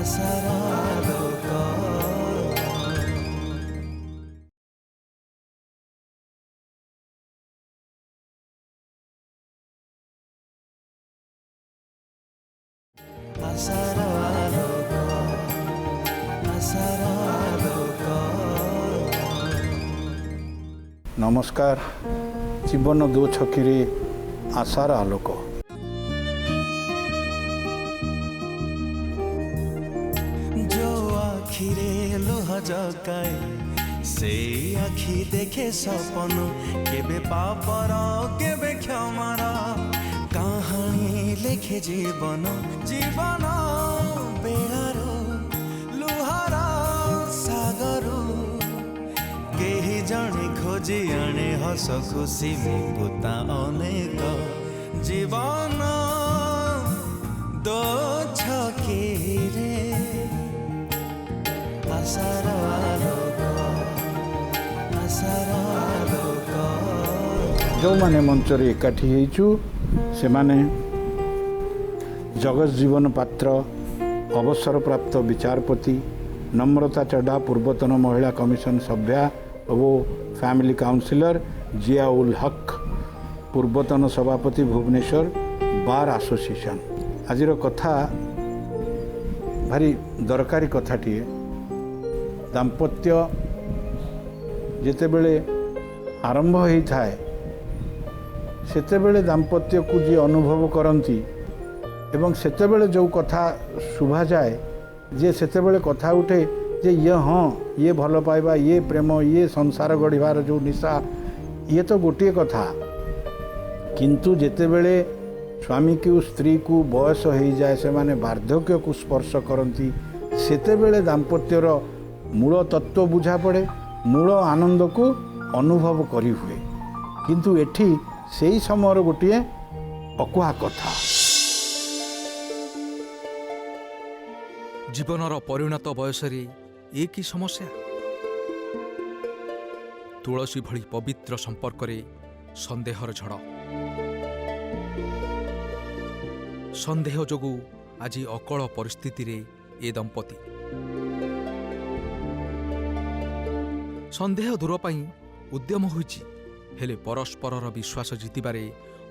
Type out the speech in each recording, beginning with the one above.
आशार आलोक आशार आलोक आशार आलोक। नमस्कार। जीवन दो छकी आशार आलोक। जो आखिरे लुह जगाए से आखि देखे सपन केबे पापर केबे क्षमार कहानी लिखे जीवन जीवन बेड़ार लुहार सागरू केही जणे खोजी आणे हस खुशी मुक्ता अनेक जीवन दो छकी रे आशार आलोक आशार आलोक। जो माने मंचर एकाठी होइछु से माने जगत जीवन पात्र अवसर प्राप्त विचारपति नम्रता चड्डा पूर्वतन महिला कमिशन सभ्या और फैमिली काउंसिलर जिया उल हक पूर्वतन सभापति भुवनेश्वर बार एसोसिएशन। आजिर कथा भारी दरकारी कथाटीए। दाम्पत्य जितेबले आरंभ होता है सेतेबेले दाम्पत्य को जी अनुभव करती एवं सेतेबेले जो कथा शुभा जाए जे सेतेबेले कथा उठे जे ये हाँ ये भल पाइबा ये प्रेम ये संसार गढ़िबार जो निशा ये तो गोटे कथा। किंतु जेतेबेले स्वामी को स्त्री को बयस हो जाए से माने वार्धक्य को स्पर्श करती सेतेबेले दाम्पत्यर मूल तत्व बुझा पड़े मूल आनंद को अनुभव करी हुए। किंतु एठी से ही समय गोटे अकुहा कथा। जीवनर परिणत बयसरे एक ही समस्या। तुलसी भली पवित्र संपर्क रे संदेहर झड़ संदेह जोगु आज अकल परिस्थिति रे ए दंपति संदेह दूर पाई उद्यम होइछि हेले परस्परर विश्वास जितिबारे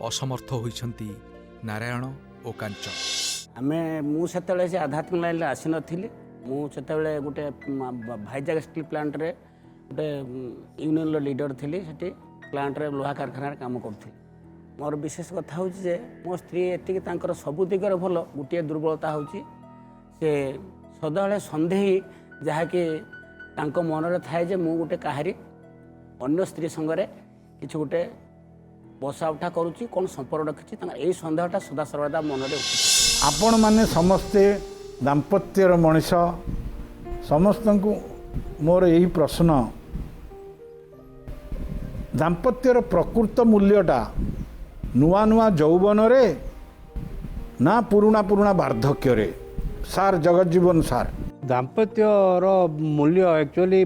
असमर्थ होइछन्ति नारायण ओ कांचन। आमे मु सेतबेले से आध्यात्मिक लाइन आसी नथिली। मु सेतबेले गोटे भाईजाग स्टील प्लांट रे गोटे यूनियन लो लीडर थिली। सेठी प्लांट रे लोहा कारखाना रे काम करथि। मोर विशेष कथा होछि जे मो स्त्री एतिक तांकर सबु दिगर भल गोटे दुर्बलता होछि से सदाळे संदेही जहा कि तांको मन रे थाए जे मु गोटे काहारी अन्य स्त्री संगरे किछु गोटे बसा उठा करुच्ची कौन संपर्क रखी यही सन्देहटा सदा सर्वदा मन में आपण माने समस्ते दाम्पत्यर मनीष समस्त को मोर यही प्रश्न दाम्पत्यर प्रकृत मूल्यटा नुआ नुआ यौवन रे ना पुराणा पुराणा वार्धक्य रे सार जगत जीवन सार दाम्पत्यर मूल्य एक्चुअली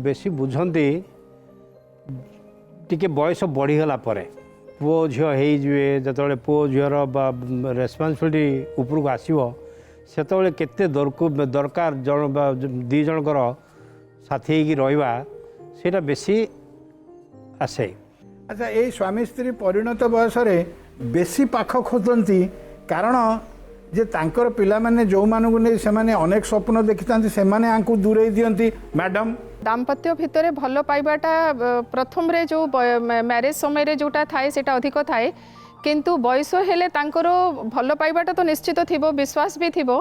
बेसी बुझंती टिके बयस बढ़ीगला पुओ झील हो जो पुओ झीर रेस्पॉन्सिबिलिटी उपरको आसो से दरकार जन दी जनकर साथी रहा सेटा बेसी आसे। अच्छा ये स्वामी स्त्री परिणत बयस बेसी पाख खोजती कारण जे तांकर पिला माने जो मानू नहीं से माने अनेक स्वप्न देखी था से माने आंकु दूरे दियंती। मैडम दाम्पत्य भितर भल पाइबाटा प्रथम रे जो मैरिज समय रे जोटा थाए सेटा अधिक थाए किंतु बयस हेले तांकर भल पाइबाटा तो निश्चित थिबो विश्वास भी थिबो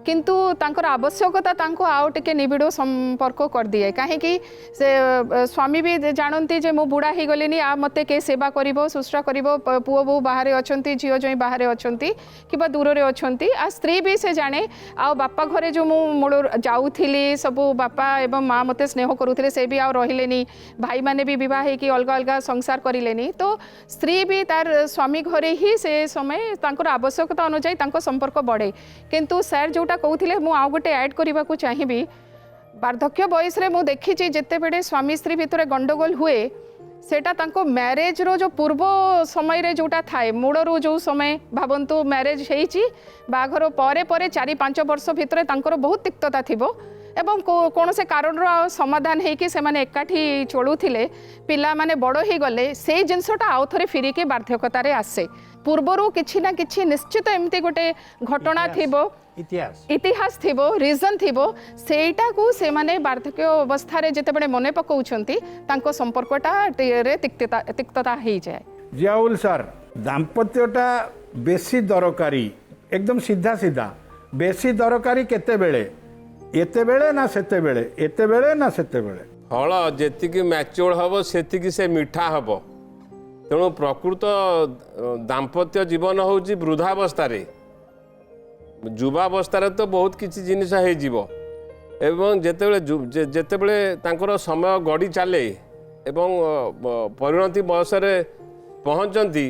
किंतु तांकर आवश्यकता तांको आउ टिके निबिड़ संपर्क कर दिए कहीं से स्वामी भी जानती जे मो बुढ़ा हो गलिनी आ मते के सेवा करिवो सुश्रा करिवो पुओ बो बाहर अछंती झियो जई बाहर अछंती किबा दूर रे अछंती आ स्त्री भी से जाने आ बापा घरे जो मु मूल जाउथिली सबु बापा एवं माँ मते स्नेह करुथिले से भी आ रहिलेनी भाई माने भी विवाह हेकी अलग अलग संसार करिलेनी तो स्त्री भी तार स्वामी घरे ही से समय तांकर आवश्यकता अनुसार तांको संपर्क बढ़े किंतु सर जोटा कहते मु आउ गोटे ऐड करने को चाहिए वार्धक्य बयस रे मु देखी जिते बड़े स्वामी स्त्री भितर गंडगोल हुए सेटा तांको मैरेज रो जो पूर्व समय रे जोटा थाए मूड़रू जो समय भावंतु मैरेज हेइची बाघर परे परे 4-5 वर्ष भितर तांकर बहुत तिक्तता थिबो एवं कौन से कारण समाधान होकि से एकाठी चलुले पिला माने बड़ हो गले से जिनसटा आउ थे फिरिकी बार्धक्यतार आसे पूर्वर किछि ना किछि निश्चित एमती गोटे घटना थिबो इतिहास थिबो रीजन थिबो सेटा को से माने वार्धक्य अवस्था रे जेतेबेले मने पकाउछंती तांको संपर्कटा रे तिक्तता हो जाए। जियाउल सर दाम्पत्यटा बेसी दरकारी एकदम सीधा सीधा बेसी दरकारी केते बेले एते बेले ना सेते बेले एते बेले ना सेते बेले फल जेतिकी मैच्योर हम सेतिकी से मिठा हम तेणु प्रकृत दाम्पत्य जीवन होची वृद्धावस्था युवावस्था तो बहुत किसी जिनिस एवं जेतेबेले तांकर समय गड़ी चले एवं परिणति बयस पहुँचती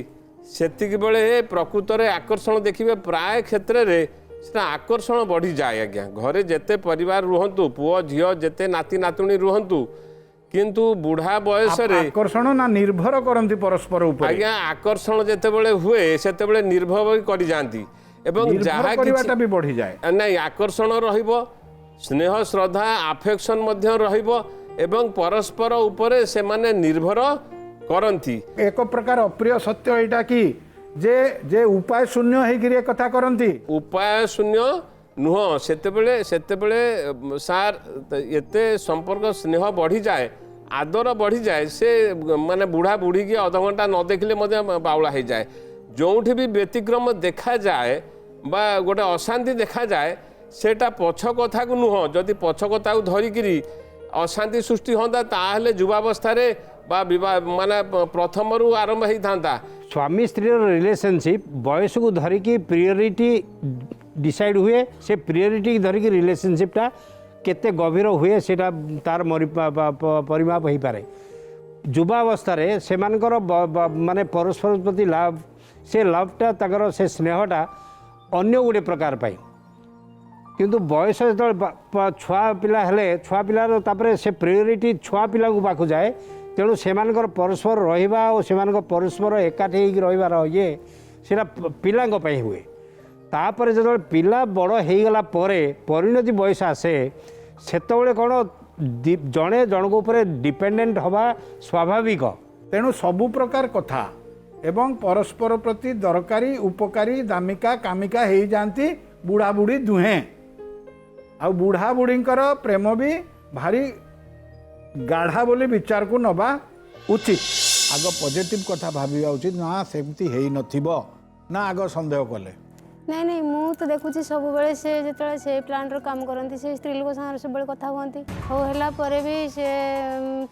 सेतिकी बेले प्रकृत रे आकर्षण देखिए प्राय क्षेत्र रे सेटा आकर्षण बढ़ी जाए आज्ञा घरे जेते परिवार रुहंतु पुओ झियो जेते नाती नातुणी रुहंतु किंतु बुढ़ा बयस रे आकर्षण ना निर्भर करंती परस्पर ऊपर आज्ञा आकर्षण जेतेबेले हुए सेतेबेले निर्भर भी करि जांती एवं जहा किछि भी बढ़ी जाए नहीं आकर्षण रहिबो स्नेह श्रद्धा अफेक्शन मध्य रहिबो एवं परस्पर ऊपर से माने निर्भर करंती एक प्रकार अप्रिय सत्य एटा कि जे जे उपाय शून्य होकर कथा करती उपाय शून्य नुह सेतेबेले सार एते संपर्क स्नेह बढ़ी जाए आदर बढ़ी जाए से माने बुढ़ा बुढ़ी की अध घंटा न देखले मध्य बाउला हो जाए जोठी भी व्यतिक्रम देखा जाए बा गोटे अशांति देखा जाए सेटा पछ कथा को नुह जदि पछ कथा को धरिकी अशांति सृष्टि होता ताहले युवावस्था बा विवाह माने प्रथम रु आरंभ होता स्वामी स्त्री रिलेशनशिप बयस को धरिकी प्रियोरिटी डिसाइड हुए से प्रियोरिटी धरिकी रिलेशनशिपटा केते गभीर हुए सेटा तार परिमाप हो पारे युवावस्था से माने परस्पर प्रति लव से लवटा ताकर से स्नेहटा अन्य गोटे प्रकार पाई किंतु बयस जो छुआ पिला हेले छुआ पिलार तापरे से प्रियोरिटी छुआ पिला को पाखु जाए तेणु से परस्पर रहिबा और से परस्पर एकाठी रहिबार ये सेटा पिलांग पई हुए तापर जो पिला बड़ हो गला परे परिणति बयस आसे सेतबेले कौन जड़े जनक उपर डिपेंडेंट हवा स्वाभाविक तेणु सबु प्रकार कथा एवं परस्पर प्रति दरकारी उपकारी दामिका कामिका हो जाती बुढ़ा बुढ़ी दुहे आ बुढ़ा बुढ़ींकर प्रेम भी भारी गाढ़ा बोली विचार को नबा उचित आग पॉजिटिव कथा भाविबा उचित ना सेमती हेई नथिबो ना आग संदेह कले नहीं नहीं मु तो देखुची सब बेले से जेतले से प्लांट रो काम करंती से स्त्री लोक संग सब बेले कथा हुंती हो हैला परे भी से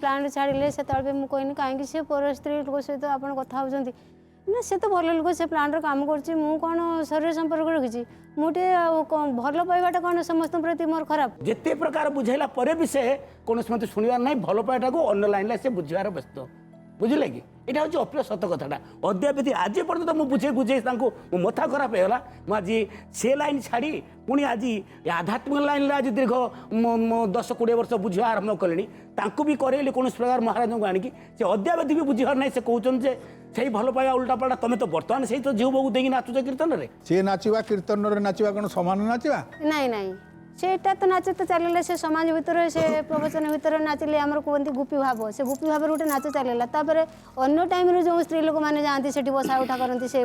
प्लांट छाड़िले से तळबे मु कोइनी काहे कि से पर स्त्री लोक सहित आपण कथा होजंती ना से तो भल लोक से प्लांट रो काम करची मु कोन शरीर संपर्क रखिची मुटे भल पाइबाटा कोन समस्त प्रति मोर खराब जेते प्रकार बुझाइला परे भी से कोन मते सुनिवार नहीं भल पाइबाटा को अन्य लाइन से बुझिवार व्यस्त बुझिले कि यहाँ हूँ अप्रिय सत कथाटा अद्यापति आज पर्यटन मुझे बुझे मो मथा खराब होगा मुझे से लाइन छाड़ी पुणी आज आध्यात्मिक लाइन आज दीर्घ 10-20 वर्ष बुझा आरंभ कले भी करेली कौन प्रकार महाराज को आणिकी से अद्यापति भी बुझार ना से कहते से भल पाया उल्टा पल्टा तुम तो बर्तमान से तो झील बोक देखिए नाचुच कीर्तन में सी नाचवा कीर्तन नाचवा कौन सामान नाचवा नहीं नहीं सेटा तो नाच तो चलला से समाज भितर से प्रवचन भितर नाचिले आमर कहते गुपी भाव से गुपी भाव गोटे नाच चलला अन्य टाइम जो स्त्री लोक मैंने जाती से बसा उठा करती से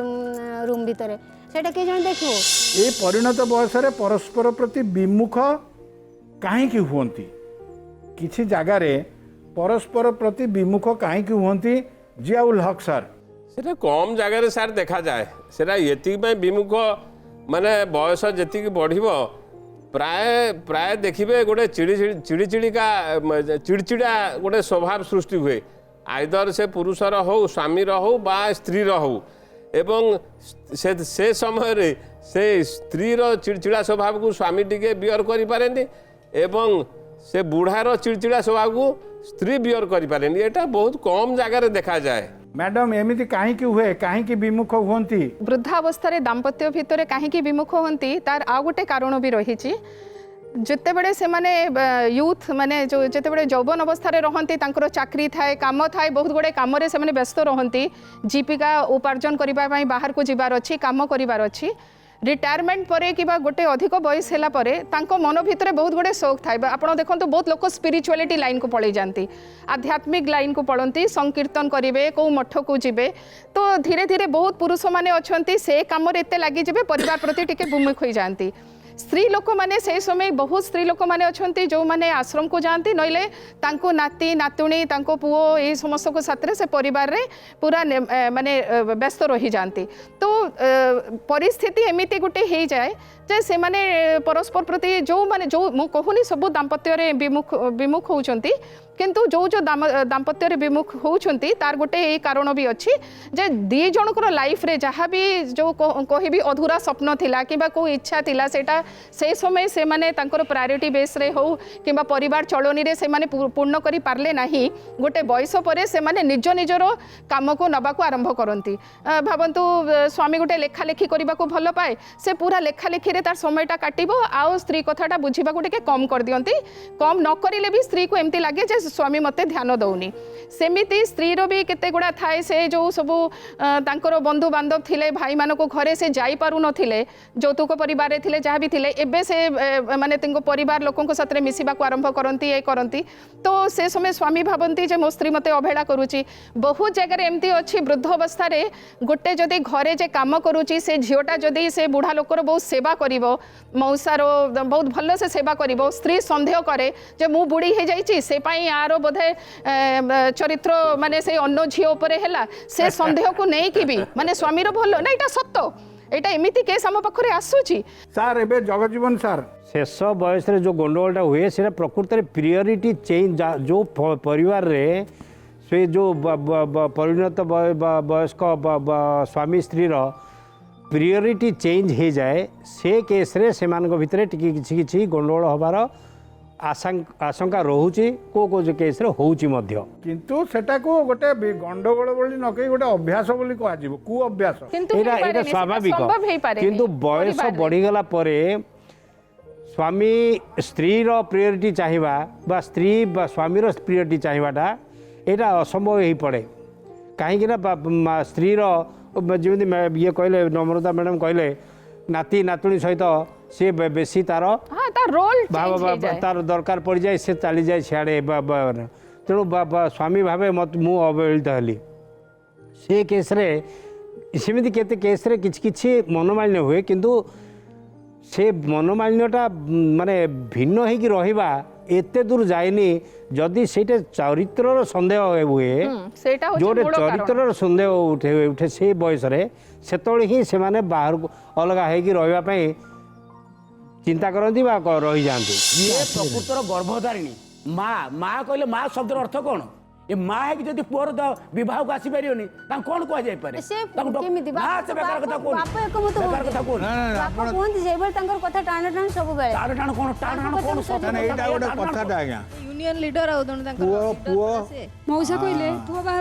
रूम भितर सेटा किए जन देखो ये परिणत बयस परस्पर प्रति विमुख कहीं हुंती किसी जगार परस्पर प्रति विमुख कहीं हुंती जियाउल हक सर सेटा कम जगह सार देखा जाए सेटा ये विमुख माने बयस जी बढ़िबो प्राय प्राय देखिए गोटे चिड़चिड़िका चिड़चिड़ा गोटे स्वभाव सृष्टि हुए आइदर से पुरुषर हो स्वामीर हो बा स्त्रीर हो एवं से समय रे से स्त्रीर चिड़चिड़ा स्वभाव को स्वामी टिके बियर करि पारेनी एवं से बुढ़ार चिड़चिड़ा स्वभाव को स्त्री बियर करि पारेनी एटा बहुत कम जगह देखा जाए मैडम एमती कहीं हुए कहीं विमुख हुंती वृद्धावस्था दाम्पत्य भितर कहीं विमुख होती तार आ गोटे कारण भी रही ଯେତେବେଳେ ସେମାନେ ୟୁଥ୍ ମାନେ ଯେତେବେଳେ ଯୌବନ ଅବସ୍ଥାରେ ରହନ୍ତି ତାଙ୍କର ଚାକିରି ଥାଏ କାମ ଥାଏ ବହୁତ ଗୁଡ଼େ କାମରେ ସେମାନେ ବ୍ୟସ୍ତ ରହନ୍ତି ଜୀବିକା ଉପାର୍ଜନ କରିବା ପାଇଁ ବାହାରକୁ ଯିବାର ଅଛି କାମ କରିବାର ଅଛି ରିଟାୟାରମେଣ୍ଟ ପରେ କିମ୍ବା ଗୋଟେ ଅଧିକ ବୟସ ହେଲା ପରେ ତାଙ୍କ ମନ ଭିତରେ ବହୁତ ଗୁଡ଼େ ସୌକ ଥାଏ ଆପଣ ଦେଖନ୍ତୁ ବହୁତ ଲୋକ ସ୍ପିରିଚୁଆଲିଟି ଲାଇନ୍କୁ ପଳେଇ ଯାଆନ୍ତି ଆଧ୍ୟାତ୍ମିକ ଲାଇନ୍କୁ ପଳନ୍ତି ସଂକୀର୍ତ୍ତନ କରିବେ କେଉଁ ମଠକୁ ଯିବେ ତ ଧୀରେ ଧୀରେ ବହୁତ ପୁରୁଷମାନେ ଅଛନ୍ତି ସେ କାମରେ ଏତେ ଲାଗିଯିବେ ପରିବାର ପ୍ରତି ଟିକେ ବିମୁଖ ହୋଇଯାଆନ୍ତି ସ୍ତ୍ରୀ ଲୋକମାନେ ସେହି ସମୟ ବହୁତ ସ୍ତ୍ରୀ ଲୋକମାନେ ଅଛନ୍ତି ଯେଉଁମାନେ ଆଶ୍ରମକୁ ଯାଆନ୍ତି ନହେଲେ ତାଙ୍କୁ ନାତି ନାତୁଣୀ ତାଙ୍କ ପୁଅ ଏହି ସମସ୍ତଙ୍କ ସାଥିରେ ସେ ପରିବାରରେ ପୁରା ମାନେ ବ୍ୟସ୍ତ ରହିଯାଆନ୍ତି ତ ପରିସ୍ଥିତି ଏମିତି ଗୋଟେ ହେଇଯାଏ ଯେ ସେମାନେ ପରସ୍ପର ପ୍ରତି ଯେଉଁମାନେ ମୁଁ କହୁନି ସବୁ ଦାମ୍ପତ୍ୟରେ ବିମୁଖ ହେଉଛନ୍ତି କିନ୍ତୁ ଯେଉଁ ଦାମ୍ପତ୍ୟରେ ବିମୁଖ ହେଉଛନ୍ତି ତାର ଗୋଟେ ଏଇ କାରଣ ବି ଅଛି ଯେ ଦୁଇ ଜଣଙ୍କର ଲାଇଫରେ ଯାହା ବି ଯେଉଁ କହିବି ଅଧୁରା ସ୍ୱପ୍ନ ଥିଲା କିମ୍ବା କେଉଁ ଇଚ୍ଛା ଥିଲା ସେଇଟା সেই সময় সেমানে তাঙ্কর প্রায়োরিটি বেসরে হোক কিংবা পরিবার চলনিরে সেমানে পূর্ণ করে পারলে নাহি গোটে বয়স পরে সেমানে নিজ নিজর কামকু নবাকু আরম্ভ করନ୍ତି ভাবন্তু স্বামী গোটে লেখালেখি করিবাকু ভাল পায় সে পুরা লেখালেখিরে তার সময়টা কাটিব আও স্ত্রী কথাটা বুঝিবাকু টিকে কম করদিয়ନ୍ତି কম ন করিলে বি স্ত্রী কু এমতি লাগে যে স্বামী মতে ধ্যান দউনি সেমিতি স্ত্রীর বি কেতে গুড়া থায় সে যে সবু তাঙ্কর বন্ধু বান্ধব থিলে ভাই মানকু ঘরে সে যাই পারু নথিলে যৌতুক পরিবারে থিলে যাহা বি থিলে এবে সে মানে তাঙ্ক পরিবার লোকଙ୍କ সাথে মিশিবাকু আরম্ভ করନ୍ତି এই করନ୍ତି তো সে সময় স্বামী ভাবନ୍ତି যে মো স্ত্রী মতে অবহেলা করুচি বহু জায়গায় এমতি অছি বৃদ্ধ অবস্থায় গোটে যদি ঘরে যে কাম করুচি সে ঝিওটা যদি সে বুড়া লোকর বহু সেবা করিব মৌসার বহুত ভাল সে সেবা করিব স্ত্রী সন্দেহ করে যে মু বুড়ি হয়ে যাইছি সে পাই আর বোধে চরিত্র মানে সেই অন্য ঝিও উপরে হেলা সে সন্দেহকু নেইকি বি মানে স্বামীর ভাল না এটা সত্য এটা এমিতি কেস আম পাখরে আসুচি স্যার এবে জগজীবন স্যার शेष बयस जो गंडगोलटा हुए से प्रकृत में प्रियोरीटी चेंज जो परिवार रे से जो परिणत वयस्क स्वामी स्त्री प्रियोरीटी चेंज हो जाए से केस रे से भितर किसी गंडगोल हबार आशंका रोचे को केस रे होउची मध्य किंतु सेटा को गोटे गंडगोल बोली न कही गोटे अभ्यास बोली कहजिवो कु अभ्यास एटा स्वाभाविक किंतु बयस बढ़ीगला परे स्वामी स्त्री प्रियोरीटी चाहिए बा स्त्री बा स्वामी प्रियोरीटी चाहिएटा यहाँ असंभव हो पड़े कहीं स्त्री जमी ये कहले नम्रता मैडम कहले नाती नातुणी सहित सी बेसी तार तार दरकार पड़ जाए सी चली जाए सियाड़े तेणु स्वामी भाव मत मु अवहेलित हली से केस सेमती केते केस किछि मनोमालिन्य हुए किंतु से मनोमालिन्यटा माने भिन्न होगी रहिबा एते दूर जाएनी जदि सेटा चरित्रर संदेह हुए जोटे चरित्रर संदेह उठे से बयस सेतବେଳେ ही से माने बाहर अलग होगी रहिबा पई चिंता करती रही जाती ये प्रकृतर गर्भधारिणी माँ माँ कहले माँ शब्दर अर्थ कौन ये माँ है कि जब पुअर विवाह को आसी पारियोनी कौन कह जाय पारे यूनियन लीडर मौसा कहले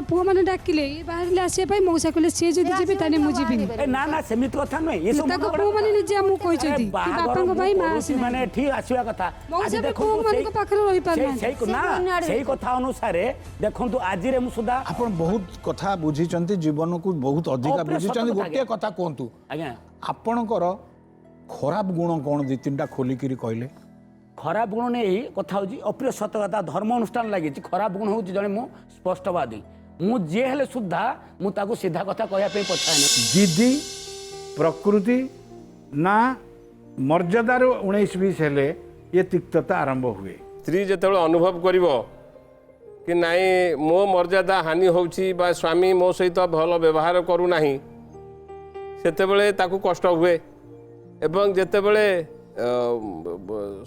पुओ माने डाकिले बाहर आसे पाई मौसा कहले से जदी जेबे ताने मु जीबिनी ना ना सेमित कथा नै ये सब पुओ माने निजे हमु कहै छथि बापा को भाई मां आसी माने ठीक आसीवा कथा मौसा देखो मन को पाखरे रहि पारना ना सही कथा अनुसार देखंतु आज रे मु सुदा आपण बहुत कथा बुझिचंती जीवन को बहुत अधिक बुझिचंती गोटे कथा कोंतु आज्ञा आपणकर खराब गुण कोन दि तीनटा खोली करी कहले खराब गुण नहीं कथा हूँ अप्रिय सत कथा धर्म अनुष्ठान लगी खराब गुण हूँ जड़े मु स्पष्टवादी मु जे हेले सुधा मुझे सीधा कथा कहवाई पछाए जिद्दी प्रकृति ना मर्यादार 19-20 हेले ये तिक्तता आरंभ हुए स्त्री जो अनुभव कर कि नाई मो मर्यादा हानि होउछि बा स्वामी मो सहित भल व्यवहार करूना सेतेबेले ताकू कष्ट हुए एवं जेतेबेले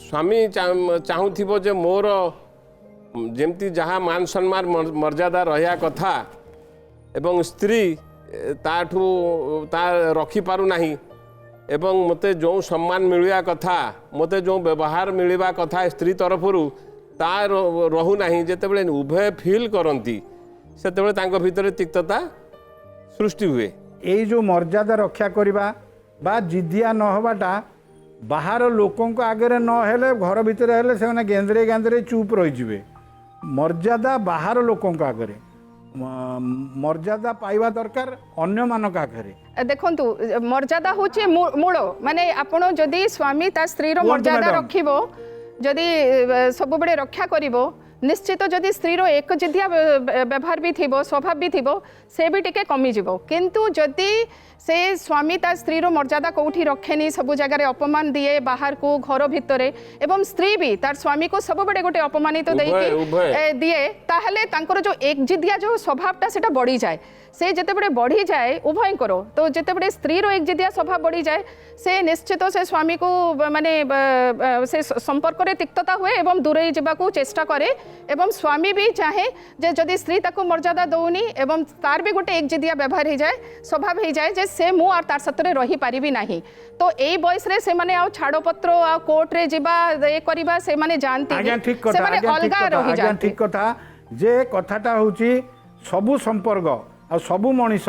स्वामी चाहूथिबो जे मोर जेमती जहाँ मान सम्मान मर्यादा रहा कथा एवं स्त्री ताठू ता रखी पारु नाही एवं मते जो सम्मान मिलवा कथा मते जो व्यवहार मिलवा कथा स्त्री तरफरु ता रहू नाही जेतेबेले उभय फील करती सेतेबेले तांको भितर तिक्तता सृष्टि हुए यही जो मर्यादा रक्षा करवा बा जिद्दिया न हवाटा बाहर लोकों आगे न हेले घर भितर हेले से गेंदरे गेंदरे चुप रही मर्यादा बाहर लोकों आगे मर्यादा पाइबा दरकार अन्य मानक आगे देखंतु मर्यादा होचे मूल माने आपण जदि स्वामी ता स्त्री रो मर्यादा रखिबो जदि सब बड़े रक्षा करिवो निश्चित जदि स्त्री रो एक जिदिया व्यवहार भी थिबो स्वभाव भी थिबो से भी टिके कमी जिवो किंतु जदि से स्वामी ता स्त्री रो मर्यादा कोठी रखेनी सब जगह अपमान दिए बाहर को घर भितर एवं स्त्री भी तार स्वामी को सब बड़े गोटे अपमानित दिए ताहले तांकर जो एक जिदिया जो स्वभावटा सेटा बढ़ी जाए से जिते बड़े बढ़ी जाए उभय करो तो जिते बड़े स्त्री रो एक जिदिया स्वभाव बढ़ी जाए से निश्चित से स्वामी को माने से संपर्क रे तिक्तता हुए एवं दूरे जावाकू चेष्टा करे एवं स्वामी भी चाहे जे जदि स्त्री ताको मर्यादा दौनी एवं तार भी गोटे एक जिदिया व्यवहार हो जाए स्वभाव हो जाए जे से मु और तार सतरे रही पारिबी नाही तो एई बयस रे से माने आ छाड़ पत्र आ कोर्ट रे जिबा ए करबा से माने जानती से माने अलगा रही जानती ठीक कथा जे कथाटा होची सबु संपर्क आ सबु मनीष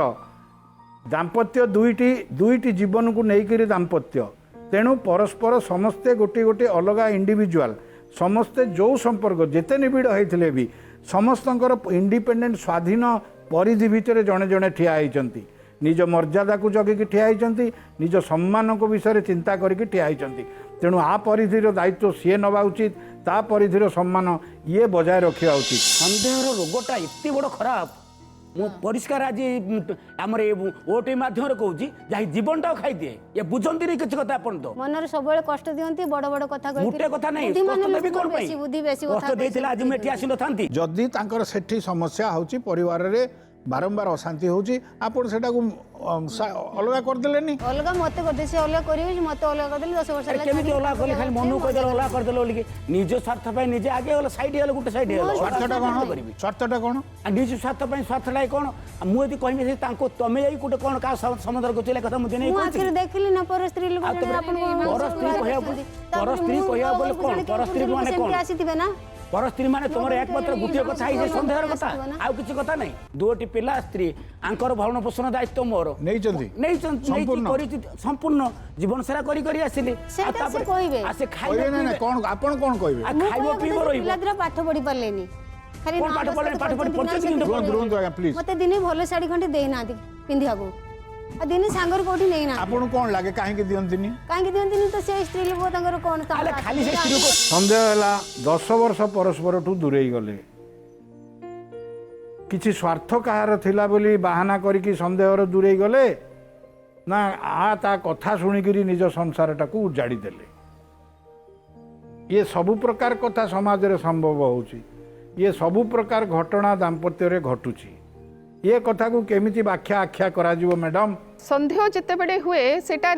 दाम्पत्य दुईटी जीवन को लेकर दाम्पत्य तेणु परस्पर समस्ते गोटे गोटे अलग इंडिविजुआल समस्ते जो संपर्क जिते निबिड़ होते भी समस्तंकर इंडिपेंडेंट स्वाधीन परिधि भितर जड़े जड़े ठिया होती निज मर्यादा को जगिकी ठिया होती निज सम्मान को विषय चिंता करके ठिया होती तेणु आ परिधिर दायित्व सी नवा उचित ता परिधिर सम्मान ये बजाय रखा उचित सन्देहर रोगटा एत बड़ खराब मु परिष्कार आज आम ओटी मध्यम कहूँ जहाँ जीवनटा खाई दिए ये बुझंती नहीं किसी कथा अपन तो मन सब कष्ट दियंती बड़ बड़ कथा गोटे कथा नहीं बुद्धि बेसी कष्ट देइथिला आज मैं एठी आसी नथांती जदि तांकर सेठी समस्या होची परिवार रे बारंबार अशांति होची आपण सेटा को अलगा कर देलेनी अलगा मते कर देसे अलगा करियो मते अलगा कर देले 10 वर्ष अरे केमिति अलगा करले खाली मनु कह देले अलगा कर देले बोली निज स्वार्थ पय निजे आगे वाला साइड वाला गुटे साइड वाला स्वार्थटा कोन निज स्वार्थ पय स्वार्थ लाई कोन मु यदि कहबे से तांको तमे एई गुटे कोन का समुद्र को चले कथा मुझे नहीं कहछि आखिर देखली ना पर स्त्री लोग जने आपन पर स्त्री कहया बोले कोन पर स्त्री माने कोन आसीथिबे ना पर स्त्री माने तुमर एकमात्र गोटे कथा है सन्देहर कथा आउ किछि कथा नहीं दुटी पिला स्त्री आंकर भरण पोषण दायित्व मोर संपूर्ण जीवन सारा करी करी आसिली से खाइबे कोन आपण कोन कहबे खाइबो पीबो रहिबो पिलाद्रा पाठ पढी पालेनी खाली पाठ पढी प्लीज मते दिने भलो साड़ी खंडे देई ना पिंधियाबो आ दिने सांगर कोठी नै ना आपण कोन लागे काहे के दियंतिनी तो से स्त्री लोग तांगर कोन खाली से स्त्री को संदेह है 10 वर्ष परस्पर ठू दूरे गले किसी स्वार्थ कहार थिला बोली बाहाना करिकी संदेहर दूरे गले ना आ ता कथा शुणिकी निज संसारटा को उजाड़ी देले ये सबु प्रकार कथा समाज रे संभव होची ये सबु प्रकार घटना दाम्पत्य रे घटुची ये कथा को केमिति व्याख्या आख्या करा जीवो मैडम सन्देह जिते बड़े हुए सेटा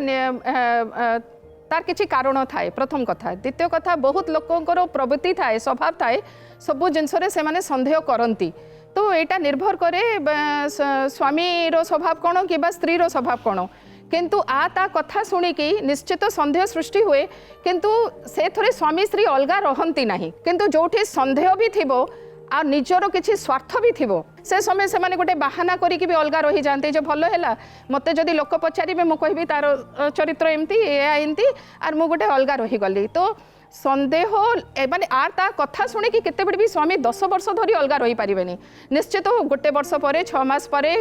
तार किछि कारण थाए प्रथम कथा द्वितीय कथा बहुत लोकंकर प्रवृत्ति थाए स्वभाव थाए सबु जिनस रे से माने संदेह करंती तो एटा निर्भर करे स्वामी रो स्वभाव कोन कि बा स्त्री रो स्वभाव कोन किंतु आ ता कथा शुणिकी निश्चित संदेह सृष्टि हुए किंतु से थोड़े स्वामी स्त्री अलगा रहंती नाही किंतु जोठी संदेह भी थिबो आ निजर किसी स्वार्थ भी थिबो से समय से माने गोटे बाहाना करिकि भी अलगा रही जानते जो भलो हैला मते जदि लोक पचारिबे मु कहबी तार चरित्र एमती एमती आर मु गोटे अलगा रही गली तो संदेह माने आर ता कथा शुणी कि केते बड़ी भी स्वामी 10 वर्ष धरी अलगा रही पारिबेनी निश्चित गोटे वर्ष परे 6 मास परे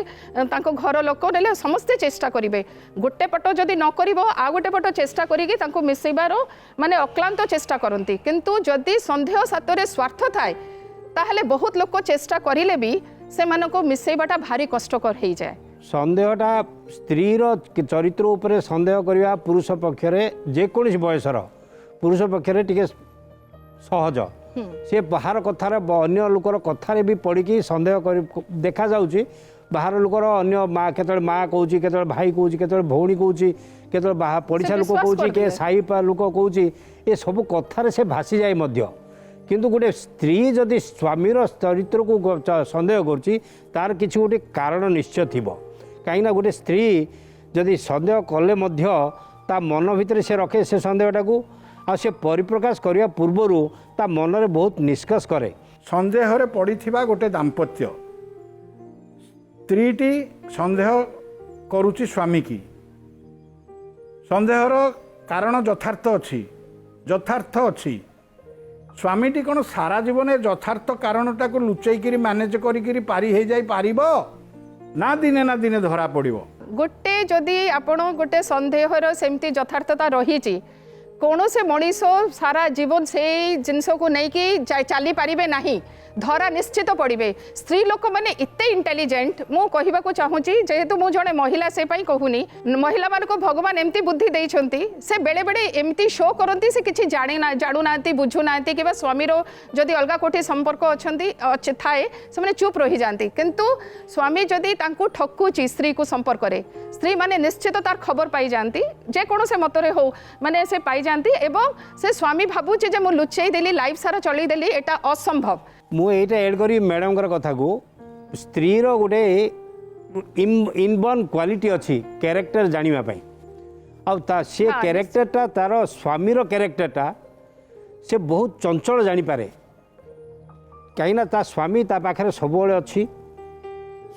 तांको घर लोक नेले समस्ते चेष्टा करिवे गोटे पट जदि न करिवो आ गोटे पट चेष्टा करिकि तांको मिसेबार माने अक्लांत चेष्टा करंती किंतु जदि संदेह सातरे स्वार्थ थाए ताहले बहुत लोक चेष्टा करिले भी से मानको मिसेबाटा भारी कष्टकर हो जाए संदेहटा स्त्रीर चरित्र उपरे संदेह करवा पुरुष पक्षरे जेकोसी बयसर पुरुष पक्षरे टिके सहज सी बाहर कथार अन्य लोकर कथार भी पड़ी संदेह कर देखा जाउची बाहर लोकर अन्य माँ केतळे माँ कहूँ केतळे भाई कहूँ केतळे भौणी कहूँ केतळे पड़िशा लोक कहूँ के साई लोक कहूँ ये सब कथार से भासी जाए मध्य किंतु गोटे स्त्री जदि स्वामीर चरित्र को संदेह करुच्ची तार किसी गोटे कारण निश्चय थी कहीं गोटे स्त्री जदि संदेह कले मध्य ता मन भितर से रखे से संदेहटा को आ से परिप्रकाश करने पूर्वर ता मन रे बहुत निष्कर्ष करे संदेह रे पड़िथिबा गोटे दाम्पत्य स्त्रीटी संदेह करुच्ची स्वामी की संदेहर कारण यथार्थ अच्छी स्वामीटी कौन सारा जीवन यथार्थ कारणटा को लुचेक मैनेज करी पारी हो जाई पारिबो ना दिने धरा पड़िबो। गोटे जदि आपण गोटे संदेहर सेमती यथार्थता रही कौन से मनीष सारा जीवन से जिनस को लेकिन चली पारे ना धरा निश्चित पड़े। स्त्री लोक मैंने इते इंटेलिजेंट मु कहबा को चाहूँगी जेहेतु मु जड़े महिला से कहूनी महिला मान को भगवान एमती बुद्धि देइछंती से बेले बेले एमती शो करती से किसी जाणु ना बुझु ना कि स्वामीर जदि अलग कोठी संपर्क अच्छा थाए से चुप रही जाती किंतु स्वामी जदि तांकु ठकुची स्त्री को संपर्क करे स्त्री माने निश्चित तार खबर पाई जाती जेकोसी मतरे हो माने से पाई जाती एवं से स्वामी भाबुचे जे मु लुचेई देली लाइफ सारा चलई देली एटा असंभव। मु एटा एड करी मैडम कथा को स्त्री रो गोटे इनबर्न क्वालिटी अच्छी कैरेक्टर जानिबा पई आ से कैरेक्टरटा तार स्वामीर कैरेक्टरटा से बहुत चंचल जानी पारे कहीं ता स्वामी ता पाखरे सबुबले अच्छी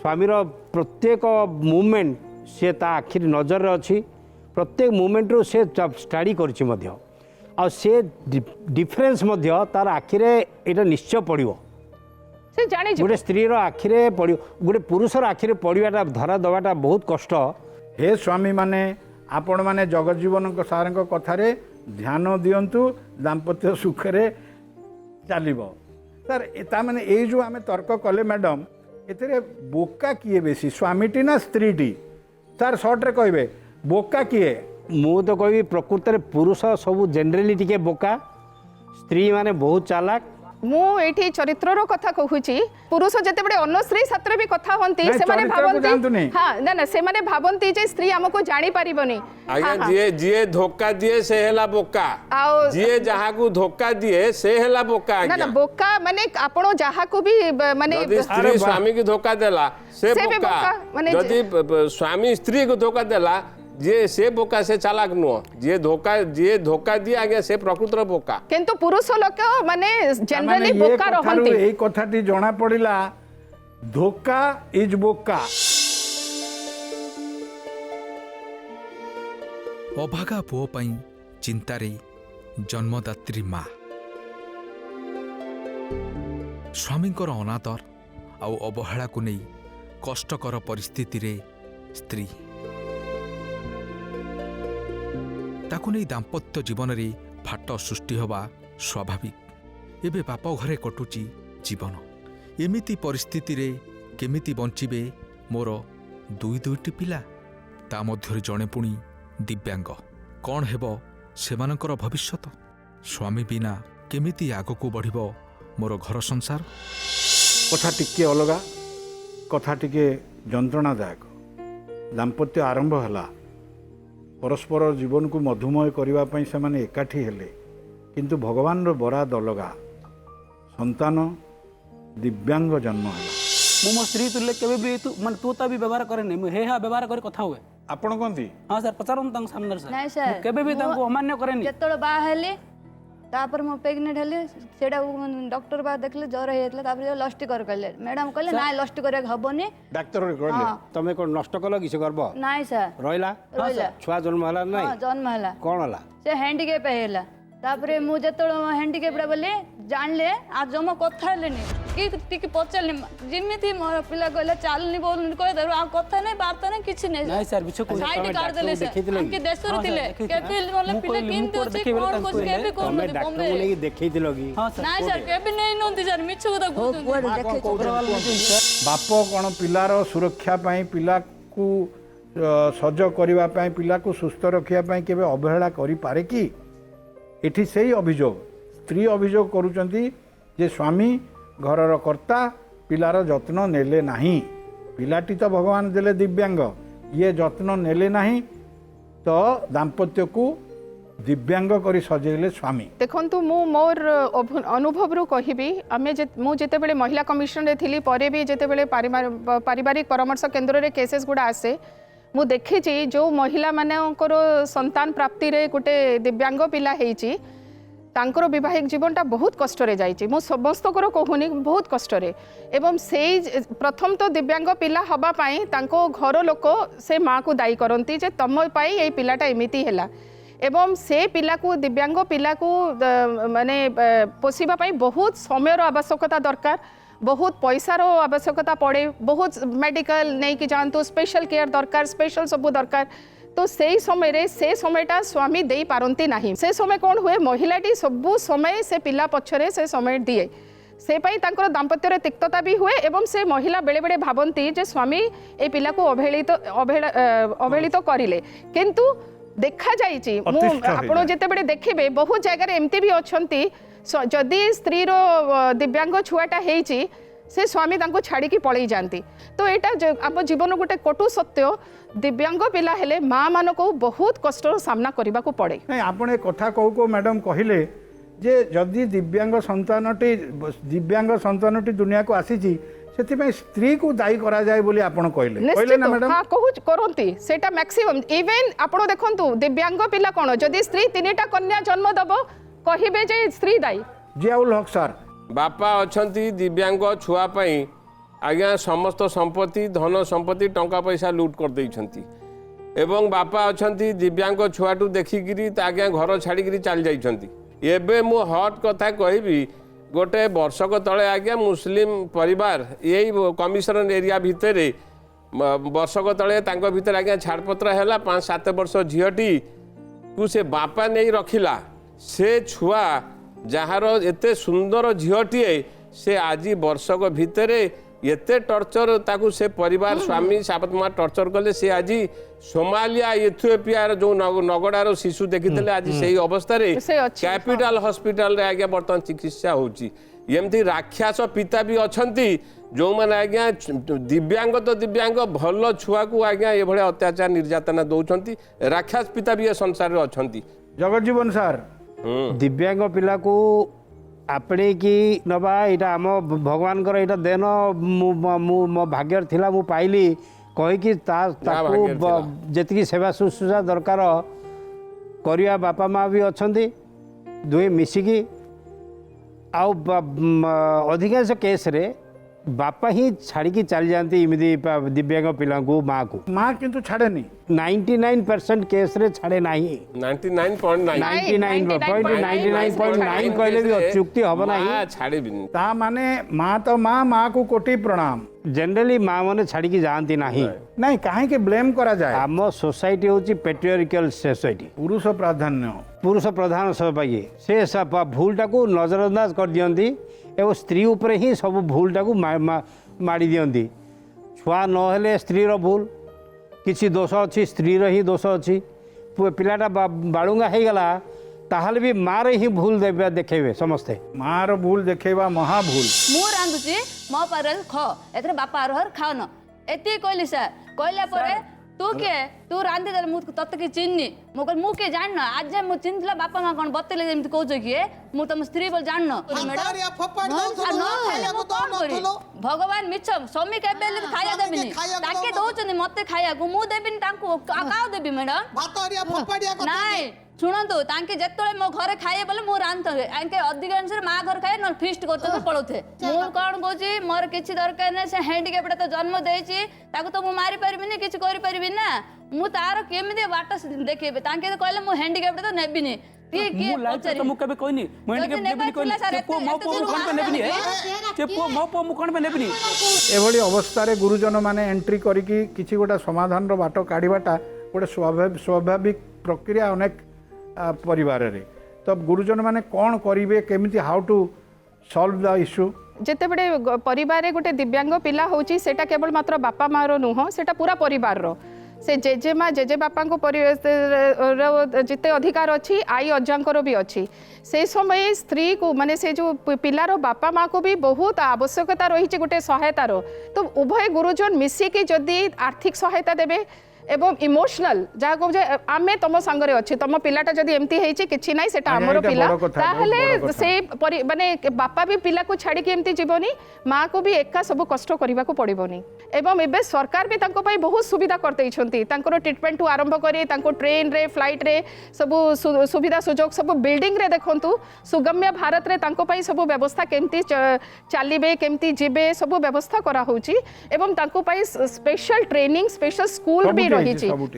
स्वामीर प्रत्येक मूवमेंट से ता आखिर नजर अच्छी प्रत्येक मूवमेंट रो से स्टडी करछि मध्य आ से डिफरेंस मध्य तार आखिरे एटा निश्चय पड़िबो से जानि गोटे स्त्री रो आखिरे पड़िबो गोटे पुरुषर आखिरे पड़िबाटा धरा दबाटा बहुत कष्ट। हे स्वामी माने आपण माने जगजीवन सार कथारे ध्यान दियंतु दाम्पत्य सुखरे चलिबो सर एता माने ए जो आमे तर्क कले मैडम एथिरे बोका किए बेसी स्वामीटी ना स्त्रीटी सर शॉर्ट रे कहबे बोका किए मु तो कहि प्रकृत रे पुरुष सब जनरली टिके बोका स्त्री माने बहुत चालाक मु एठी चरित्र रो कथा कहूची पुरुष जते बडे अन्य स्त्री साथरे भी कथा होंती से माने भाबंती हां ना ना से माने भाबंती जे स्त्री हमको जानि परिबनी आज्ञा जे धोखा दिए से हेला बोका जे जहा को धोखा दिए से हेला बोका ना ना बोका माने आपण जहा को भी माने यदि स्त्री स्वामी को धोखा देला से बोका यदि स्वामी स्त्री को धोखा देला जे से बोका से चालाक नुह जे धोखा दिए आगे से प्रकृत रो बोका किंतु पुरुष लोक माने जनरली बोका रहंती एई कथाटी जणा पड़िला धोखा इज बोका। अभागा पुओ पई चिंतारे जन्मदात्री माँ स्वामींकर अनादर आउ अवहेला को नहीं कष्टकर परिस्थिति रे स्त्री ताकु नहीं दाम्पत्य जीवन रे फाट सृष्टि हवा स्वाभाविक। एबे बाप घरे कटुची जीवन एमिति परिस्थिति रे केमिति बंचिबे मोर दुईटी पिला ता मध्यरे जणे पुणी दिव्यांग कौन हेबो सेमानकर भविष्यत स्वामी बिना केमिति आगकू बढ़िबो मोर घर संसार। कथा टिके अलगा कथा टिके जंत्रणादायक दाम्पत्य आरंभ हला परस्पर जीवन को मधुमय करने से माने एकाठी हेले किंतु भगवान रो बराद अलगा संतान दिव्यांग जन्म है मो मो स्त्री तुले केबे भी तू मन तू ता भी व्यवहार करे नै हे हा व्यवहार करे कथा हुए आपण कोंती हां सर पचारन तंग सामने सर नहीं सर केबे भी तंग अमान्य करे नै जतळ बा हेले तापर मो प्रेग्नेंट हेले सेडा डॉक्टर बा देखले ज्वर हेतले तापर लस्टी कर कहले मैडम कहले ना लस्टी करे हबनी डॉक्टर कहले तमे कोन नष्ट कलो किसे गर्भ नहीं सर रहिला छुआ जन्म हला नै हां जन्म हला कोन हला से हैंडीकैप हेला तापर मु जतळ हैंडीकैप बोले जानले आ जम कथा हेलेनी कि टिके पचलनी जिमिति मोर पिला कहले चालनी बोलनी कह दरु आ कथा नै वार्ता नै किछि नै नहीं सर बिछ को साइड कार्ड देले से हमके देशर थिले केबे मोले पिला किंतु अछि कोन कोन केबे कोन तमे डॉक्टर को लेके देखैतिलो कि नहीं सर केबे नै नंती सर मिछ को बाप कोन पिलार सुरक्षा पई पिला को सज करबा पई पिला को सुस्थ रखिया पई केबे अवहेला करि पारे कि एठी सेही अभियोग स्त्री अभियोग करूचंती जे स्वामी घरर कर्ता पिलार जत्न नेले नाही पिलाटी तो भगवान देले दिव्यांग ये जत्न नेले नाही तो दाम्पत्य को दिव्यांग करी सजेले स्वामी। देखंतु मु मोर अनुभव रू कहिबी आमे मु जेते बेले महिला कमिशन रे थिली परे भी जेते बेले पारिवारिक परामर्श केंद्र रे केसेस गुडा आसे मु देखिछि जो महिला मानकर संतान प्राप्ति रे गोटे दिव्यांग पिला हेछि तांकर वैवाहिक जीवनटा बहुत कष्ट रे जाइछि मु समस्त को कहूनी बहुत कष्ट रे एवं से प्रथम तो दिव्यांग पिला हबा पाई तांको घर लोक से माँ को दायी करती जे तम पाई ए पिलाटा एमिति हैला एवं से पिला को दिव्यांग पिला को माने पोषिबा पई बहुत समय आवश्यकता दरकार बहुत पैसार आवश्यकता पड़े बहुत मेडिकल नहीं कि जानतु स्पेशल केयर दरकार स्पेशल सब दरकार तो से समयटा स्वामी दे पारती नहीं से समय कौन हुए महिलाटी सबू समय से पिला पछरे से समय दिए से पाई तांकर दाम्पत्य तिक्तता भी हुए एवं से महिला बेले बेले भावती जे स्वामी ए पिला को अवहेलित करिले किंतु देखा जाइए आपण जिते बड़े देखिए बहुत जगह एमती भी अच्छी जदि स्त्री रो दिव्यांग छुआटा होइछि से स्वामी तांको छाड़ी की पळई जाती तो यहाँ आम जीवन गोटे कटु सत्य दिव्यांग पिला हेले माँ मान को बहुत कष्ट सामना करने को पड़े नहीं आपण ए कथा कहू मैडम कहले जे जदि दिव्यांग संतानटी दुनिया को आसी से स्त्री को दायी करा जाए बोली आपण कहले ना मैडम हाँ कहू करती सेटा मैक्सिमम इवेन आपण देखंतु दिव्यांग पिला कोन जदि स्त्री 3टा कन्या जन्म दबो कहिबे जे स्त्री दायी जियाउल हक सर बापा अच्छी दिव्यांग छुआ पाई आज्ञा समस्त संपत्ति धन संपत्ति टंका पैसा लुट कर देइछंती एवं बापा अच्छी दिव्यांग छुआटू देखिकी आज्ञा घर छाड़ी चल जाइछंती एबे मु हट कथा कहबी गोटे वर्षक तले आज्ञा मुस्लिम परिवार यही कमिशनर एरिया भितर वर्षक तले तांको भितर आज्ञा छाड़पत्र है 5-7 वर्ष झीटी को से बापा नहीं रखिला से छुआ जार एते सुंदर झीटीए से आज वर्षक भितर एते टर्चर ताकू से परिवार स्वामी सापतमा टर्चर कले से आज सोमालिया इथियोपिया जो नगड़ार शिशु देखी आज से अवस्था कैपिटल हॉस्पिटल रे आज्ञा बर्तमान चिकित्सा होची एमती राक्षस पिता भी अच्छी जो मैंने आज्ञा दिव्यांग तो दिव्यांग भल छुआ को आज्ञा ये भाया अत्याचार निर्यातना दौरान राक्षस पिता भी ए संसार अच्छा जगजीवन सर दिव्यांग पिला को आपणे की नबा यहाँ आम भगवान यहाँ देन मो भाग्य थिला मु पाइली कहीकि जी सेवा शुश्रूषा दरकार करिया बापा माँ भी अच्छा दुहे मिसिकी अधिकांश केस रे बापा ही छाड़ी चली जाती इमती दिव्यांग पिला को माँ को माँ किंतु छाड़ेनी 99% केस रे छाड़े नहीं 99.9 कहले भी अत्युक्ति हम ना छाड़े भी ता माने माँ तो माँ को कोटि प्रणाम जनरली माँ मैंने छाड़ी जाती नहीं नहीं कहीं के ब्लेम करा जाए आम सोसाइटी होची पेट्रियार्किकल सोसाइटी पुरुष प्रधान सौभाग्य से सब भूलटा को नजरअंदाज कर दियंती एवं स्त्री उपरे ही सब भूलटा को माड़ी दियंती छुआ नहेले स्त्री रो भूल किसी दोष अच्छी स्त्री रो ही दोष अच्छी पिलाटा बालुंगा हो गला ताहले भी माँ ही भूल देखेबे समस्ते माँ रो भूल देखेबा महाभूल मु रांधुची मो पर ख एथरे बापा आरोहर खाओ न एति कहली सर कहला परे तू के तू रांधि दे मु तत की चिन्नी मु कहल मु के जान आज मु चिन्हला बापा मां कोन बतेले जेमति कहू कि मु तुम स्त्री बोल जान भगवान मिछ स्वामी के बेले खाया देबिनी ताके दउचनी मते खाया को मु देबिनी तांको काउ देबी मैडम भातरिया फपाडिया को नाही शुणु तांके जेतले मो घरे खाए बोले मु रांध आंके अधिकांश माँ घर खाए न फिस्ट करते पड़ोथे मु कौन कहूँ मोर किसी दरकार नहीं से हैंडिकैप्ड तो जन्म देछि ताको तो मु मारी परिबिनी किछि करि परिबि ना मु तार केमिदे बाट देखेबे तांके तो कहले मु हैंडिकैप्ड तो नेबिनी मु लाइफ तो मु कबे कोइनी मु हैंडिकैप्ड नेबिनी कोइनी चेपो मो पो मु कोन पे नेबिनी चेपो मो पो मु कोन पे नेबिनी एभली अवस्था रे गुरुजन माने एंट्री करिकि किछि गोटा समाधान रो बाट काढिबाटा गोटे स्वाभाविक प्रक्रिया अनेक परिवार रे तो गुरुजन माने कौन करिवे केमिति how to solve the issue जेते बड़े परिवार गोटे दिव्यांग पिला होची सेटा केवल मात्र बापा माँ रो नुह सेटा पूरा परिवार रो से जेजेमा जेजे बापा को जिते अधिकार अच्छी आई अजांकर भी अच्छी से समय स्त्री को माने से जो पिलार बापा माँ को भी बहुत आवश्यकता रही गोटे सहायतार तो उभय गुरुजन मिसिकी जदि आर्थिक सहायता देवे एवं इमोशनल जहाँ को आमे तुम सांगरे अच्छे तुम पिलाटा जदि एमती होइछि किछि नाही सेटा हमरो पिला ताहले से माने बापा भी पिला को छाड़ी के एमती जीवनी माँ को भी एका सब कष्ट करबा को पड़िबोनी एवं एबे सरकार भी तांको पई बहुत सुविधा करते छंती तांको ट्रीटमेंट टू आरंभ करी तांको ट्रेन रे फ्लाइट रे सब सुविधा सुजोग सब बिल्डिंग रे देखंतु सुगम्य भारत रे तांको पई सब व्यवस्था केमती चलीबे केमती जिबे सब व्यवस्था करा होची एवं तांको पई स्पेशल ट्रेनिंग स्पेशल स्कूल भी रही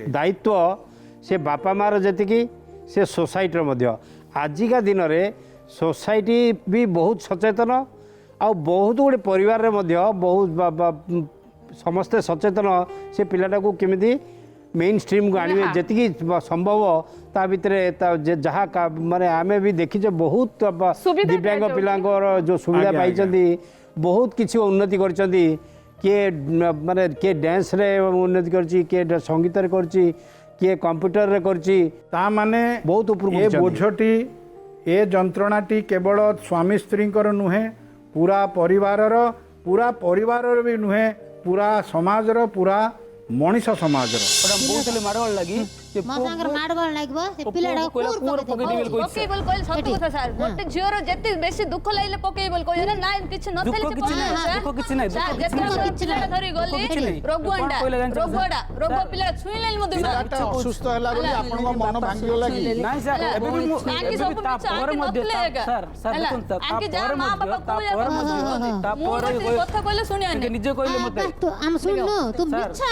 दायित्व से बापा मार जी से सोसाइटी मध्य आजिका दिन में सोसाइटी भी बहुत सचेतन आ बहुत गुड़े परिवार मध्य बहुत समस्ते सचेतन से पिलाटा को केमिति मेन स्ट्रीम को आने जी संभव ता भितर जहाँ माने आमे भी देखीचे बहुत दिव्यांग पिलांकर जो सुविधा पाई बहुत किसी उन्नति करछंती किए माने किए डांस रे उन्नति करछि किए संगीत रे करछि किए कंप्यूटर रे करछि ता माने बहुत ऊपर ए बोझटी ए जंत्रणाटी केवल स्वामी स्त्रींकर नुहे पूरा परिवारर भी नुहे पूरा समाजर पूरा मनीष समाजर बहुत माड़गोल लगी माडगोल लागबो से पिलाडा पकेबल कोइल सत्य କଥା ସାର୍ ଗୋଟେ ଝିଅର ଯେତେ ବେଶୀ ଦୁଃଖ ଲାଗିଲେ ପକେଇବଲ କହିଲେ ନା କିଛି ନଥିଲେ ସେ ପକେଇଲେ ଦୁଃଖ କିଛି ନାହିଁ ସାର୍ ଯେତେ ପିଲାଟା ଧରି ଗଲି ରୋଗ ପିଲା ଛୁଇଁଲେ ମୋ ଦିମାଗ ଅସୁସ୍ଥ ହେଲା ବୋଲି ଆପଣଙ୍କ ମନ ଭାଙ୍ଗିଗଲା କି ନାଇଁ ସାର୍ ଏବେ ବି ମୁଁ ତା ପରେ ମଧ୍ୟ ସାର୍ ଦେଖନ୍ତୁ ତା ପରେ ମଧ୍ୟ ତା ପରେ କଥା କହିଲେ ଶୁଣିଆନି ନିଜେ କହିଲେ ମତେ हम सुननु तू मिच्छा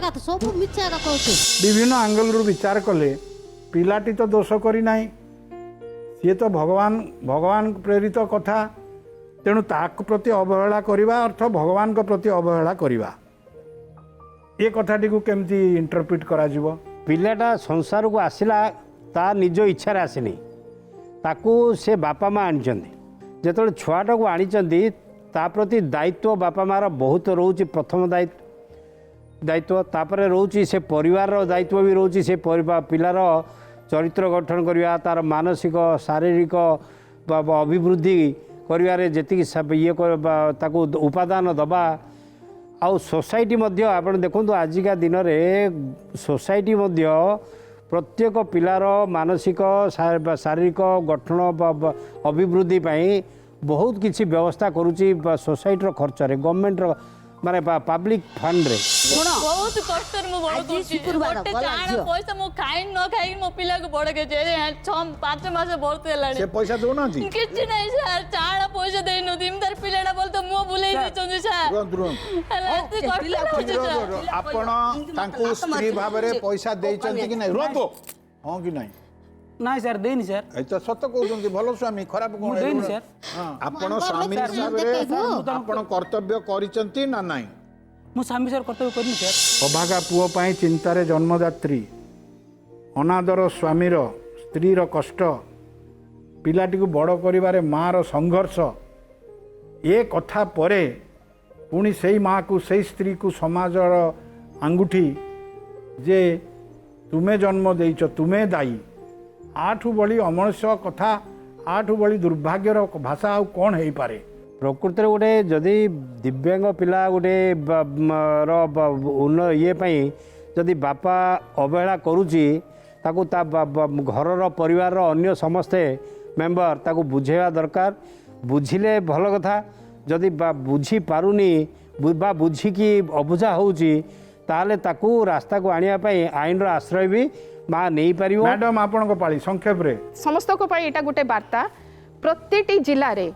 का तो सब मिच्छा का कहू विभिन्न आंगल विचार कले पिलाटी तो दोष करी नाही सी तो भगवान प्रेरित कथा तेणु ताक प्रति अवहेला करवा अर्थ भगवान को प्रति अवहेला करवा ये कथाटी को केमती इंटरप्रिट करा जीवो पिलाटा संसार को आसिला ता निज इच्छा आसनी ताकू से बापा माँ आनी जो छुआटा को आनी ता प्रति दायित्व बापा मार बहुत रोचे प्रथम दायित्व तापर रोचे से परिवार दायित्व भी रोचे से पिलार चरित्र गठन करवा तार मानसिक शारीरिक अभिवृद्धि करिवारे जेतिक ये ताकू उपादान दबा आउ सोसाइटी मध्य आपण देखंतु आजिका दिन में सोसाइटी मध्य प्रत्येक पिलार मानसिक शारीरिक गठन अभिवृद्धि पाई बहुत किसी व्यवस्था करुच्ची सोसाइटी खर्च रे गवर्नमेंट माने पब्लिक फंड रे बहुत कष्ट मु बड़ करछि गोटे चाण पैसा मु खाइ न खाइ मो पिला को बड़ के 6-5 मास भरते लानी से पैसा दो ना जी किछि नै सर चाण पैसा दे न दिम तार पिलाडा बोल तो मु बुलाई दी चंदी सर तुरंत आपण तांको स्त्री भाव रे पैसा देई चंती कि नै रोतो हां कि नै नाइ सर देनी सर ए तो सत कहउछन भलो स्वामी खराब कोन देनी सर आपण स्वामी हिसाब रे आपण कर्तव्य करिचंती ना नाही मु स्वामी सर कर्तव्य करनी सर अभागा पुओ पाई चिंतारे जन्मदात्री अनादर स्वामीर स्त्रीर कष्ट पिलाटी को बड़ करिवारे मार संघर्ष ये कथा परे पुणी से माँ को से स्त्री को समाजर आंगुठी जे तुमे जन्म देइछ तुमे दायी आठू बड़ी अमनुष्य कथा आठू बड़ी दुर्भाग्यर भाषा आउ कौन हो पारे प्रकृति में गोटे जदि दिव्यांग पिला गोटे ये जदि बापा अवहेला करुच्ची ताकू ता घर परिवार अन्य समस्ते मेंबर ताकू बुझेवा दरकार बुझिले भल कथा जदि बुझी पारुनी बा बुझिकी अबुझा होउची ताले ताकू रास्ता को आनिया पई आईन आश्रय भी माँ नहीं पार मैडम आपण पाली संक्षेप रे समस्त को पाई एटा गोटे वार्ता प्रत्येकटी जिले रे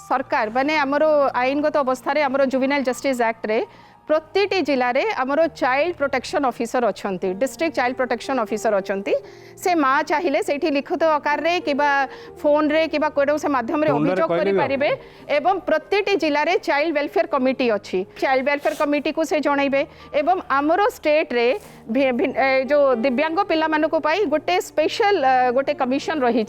सरकार माने हमरो आईनगत अवस्था रे हमरो जुवेनाइल जस्टिस एक्ट रे प्रत्येकटी जिले रे हमरो चाइल्ड प्रोटेक्शन ऑफिसर अछंती डिस्ट्रिक्ट चाइल्ड प्रोटेक्शन ऑफिसर अछंती से माँ चाहिए सेठी लिखित आकार रे किबा फोन रे किबा कोडो से माध्यम रे अभियोग करि परिबे एवं प्रत्येकटी जिले रे चाइल्ड वेलफेयर कमिटी अछि चाइल्ड वेलफेयर कमिटी को से जणाइबे एवं हमरो स्टेट रे जो दिव्यांग पिला मानको पाई गोटे स्पेशल गोटे कमिशन रही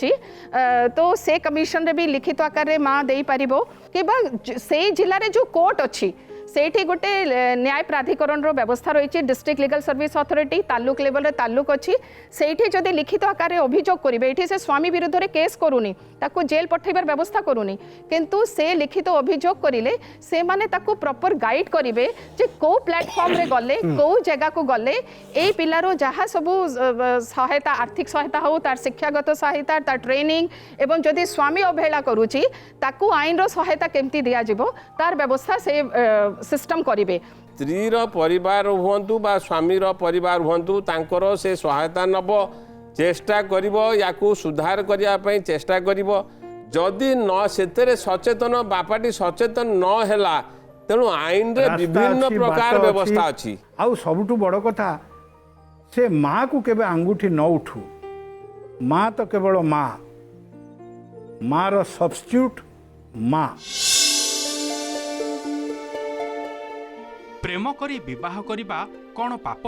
तो से कमिशन रे भी लिखित आकार रे माँ देई परिबो किबा से जिले रे जो कोर्ट अछि सेठी गोटे न्याय प्राधिकरण रो व्यवस्था रही district legal service authority taluk level रे तालुक अच्छी सेठी जदि लिखित आकार अभियोग करेंगे ये से स्वामी विरुद्ध रे केस करूनी ताकू जेल पठेबार व्यवस्था करूनी किंतु से लिखित अभियोग करिले से माने ताकू प्रॉपर गाइड करिवे जे को प्लेटफॉर्म रे गले को जगह को गले ए पिलारो जहाँ सबू सहायता आर्थिक सहायता हो तार शिक्षागत सहायता तार ट्रेनिंग एवं जदि स्वामी अवहेला करूची ताकू आईन रो सहायता केमती दिया जिवो तार व्यवस्था से सिस्टम करिवे स्त्रीर परिवार हुंतु बा स्वामीर परिवार हुंतु तांकर से सहायता नब चेष्टा करिवो याकू सुधार करिया पई चेष्टा करिवो जदि न सेतेरे सचेतन बापाटी सचेतन न हैला तेणु आईन रे विभिन्न प्रकार व्यवस्था अछि आउ सबुठु बड़ कथा से माँ को केबे अंगूठी न उठू माँ तो केवल माँ, माँ रो सब्स्टिट्यूट माँ। प्रेम करी विवाह करिबा कौन पाप?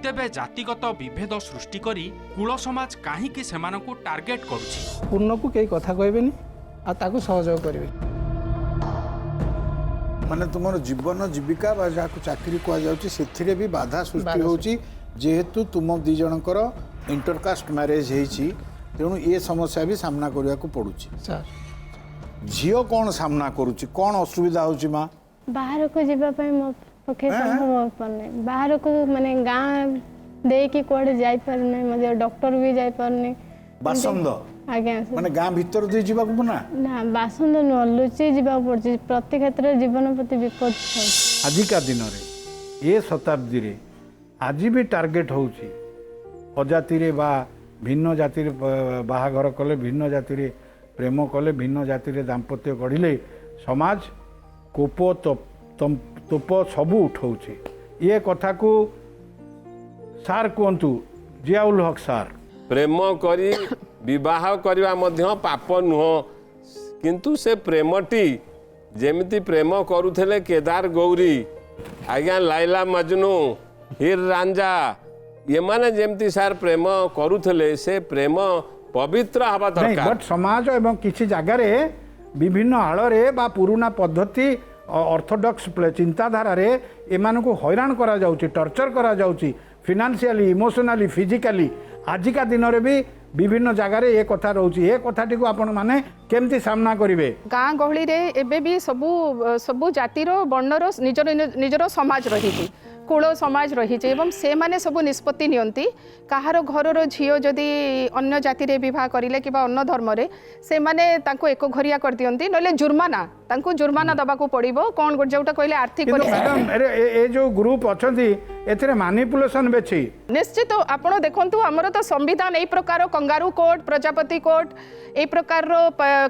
तेबे जातिगत विभेद सृष्टि करी कुल समाज काहींकि सेमानकु टार्गेट करूछि? पूर्ण को कई कथा कहबेनी आ ताकू सहयोग करेंगे। माने तुमर जीवन जीविका बा जाकु चाकरी कुआ जाउची सेथिरे भी बाधा सृष्टि होउची जेहेतु तुम दी जनकर इंटरकास्ट मैरिज हेची तेणु ये समस्या भी सामना करिया को पड़ुची। सर झियो कौन सामना करूची, कौन असुविधा होउची माँ? बाहर को जीवा पई मो पखे संभव हो पने, बाहर को माने गां दे की कोड़े जाई परने, मजे डॉक्टर भी जाई परने। बासंद आज्ञा माने गां भीतर दे जीवा को ना ना बासंद न लुचि जीवा पड़ची, प्रति क्षेत्र जीवन प्रति विपद हो। आजिका दिन रे ये शताब्दी रे आज भी टार्गेट होउची अजाति रे बा भिन्न जाति रे बाहाघर कले, भिन्न जाति रे प्रेम कले, भिन्न जाति रे दाम्पत्य गढ़िले समाज कोप तोप सबू उठाउची। ये कथा को सार कहतु जियाउल हक सार। प्रेम करी विवाह करवा मध्य पाप नुह, किंतु से प्रेमटी जेमिति प्रेम करुथले केदार गौरी, आज्ञा लाइला मजनू, हीर रांझा, ये माने जेमिति सार प्रेम करुथले से प्रेम पवित्र हवा दरकार। बट समाज एवं किसी जगार विभिन्न आड़े बा पुराना पद्धति ऑर्थोडॉक्स चिंताधारा रे एमान को हैरान करा जाउची, टर्चर करा जाउची, फिनान्शियली, इमोशनली, फिजिकली। आजिका दिन रे भी विभिन्न जगार ये कथा रोची। ये कथाटी को आपण माने केमती सामना करिवे? गाँ गहली रे एबे भी सबू जातिर वर्णर निजर समाज रही, कूल समाज रही एवं से माने सबू निष्पत्ति नियंती। कहार घरर झील जदि अन्य जाति रे विवाह करिले कि अन्य धर्म रे से माने तांको एक घरिया कर दियंती, नले जुर्माना तांको जुर्माना दबा को पड़िबो। कोन जोटा कहले आर्थिक मैडम ए जो ग्रुप अछंती एथिरे मैनिपुलेशन बेछि निश्चित। आपण देखंतु हमर तो संविधान ए प्रकार कंगारू कोर्ट, प्रजापति कोर्ट ए प्रकार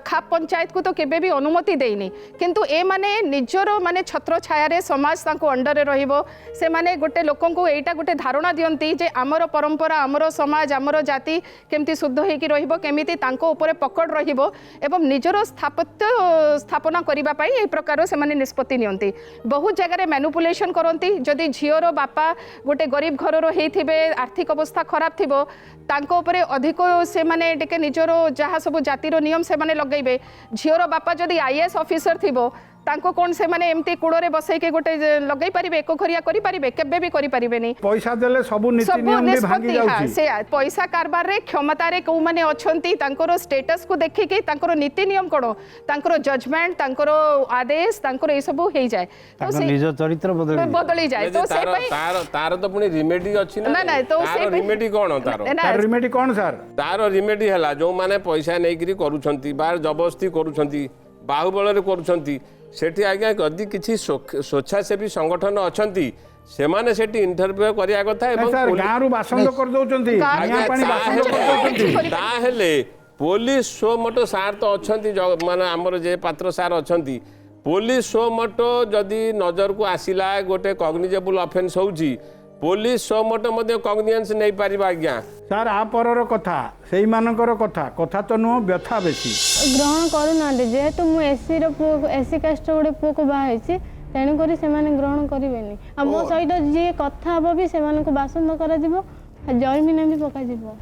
खाप पंचायत को तो केबे भी अनुमति देइनी, किंतु ए माने निजर माने छत्र छाया रे समाज तांको अंडर रे रहिबो। से माने गोटे लोकन को एटा गोटे धारणा दियंती जे हमर परंपरा, हमर समाज, हमर जाति केमती शुद्ध हेकी रहिबो, केमिति तांको ऊपर पकड़ रहिबो एवं निजर स्थापना करिबा पई ए प्रकार से माने निष्पत्ति नियंती। बहुत जगह रे मैनिपुलेशन करंती। जदि झियोर बापा गोटे गरीब घरर हेइथिबे, आर्थिक अवस्था खराब थिबो, तांको ऊपर अधिक से माने टिके निजर जहाँ सब जातिर नियम से माने लगेबे। झियोर बापा जदि आईएएस ऑफिसर थिबो तांको कोन से माने एमती कूड़े बसई के गोटे लगई पारिबे, एक घरिया करि पारिबे? केबे भी करि पारिबेनी। पैसा देले सबु नीति नियम भी भांगी जाउची। से पैसा कारबार रे क्षमता रे को माने अछंती, तांकर स्टेटस को देखि के तांकर नीति नियम कोन, तांकर जजमेंट, तांकर आदेश, तांकर ए सब हेई जाय, तो से निज चरित्र बदली जाय। तो से पई तार तो पुनी रिमेडी अछि ना? ना तो से रिमेडी कोन तार रिमेडी कोन सर? तार रिमेडी हला जो माने पैसा नै करी करूछंती, बार जबरदस्ती करूछंती, बाहुबल रे करूछंती, सेठी आज्ञा यदि किसी स्वेच्छासेवी संगठन अछंती सेमाने सेठी इंटरव्यू करिया कथा एवं गाँ रु बासंद कर दउचंती, ताहेले पुलिस सो मटो सार तो अछंती, माने हमर जे पात्र सार अछंती, पुलिस सो मटो जदि नजर को आसिला गोटे कॉग्निजेबल ऑफेंस होउची, पुलिस सो मटो मध्ये कॉग्निजेंस नै पारिबा। आज्ञा सर आ परर कथा सेई मानकर कथा तो नुह व्यथा बेसी ग्रहण करूना, जेहेतु मु एसी रो एसी कास्ट गोटे पुओ को बाहाइछि, तेणु करी से माने ग्रहण करिवेनी। आ मो सहित जे कथा हबो भी से माने को बासंद करा जिवो, जयमिना भी पका जिवो।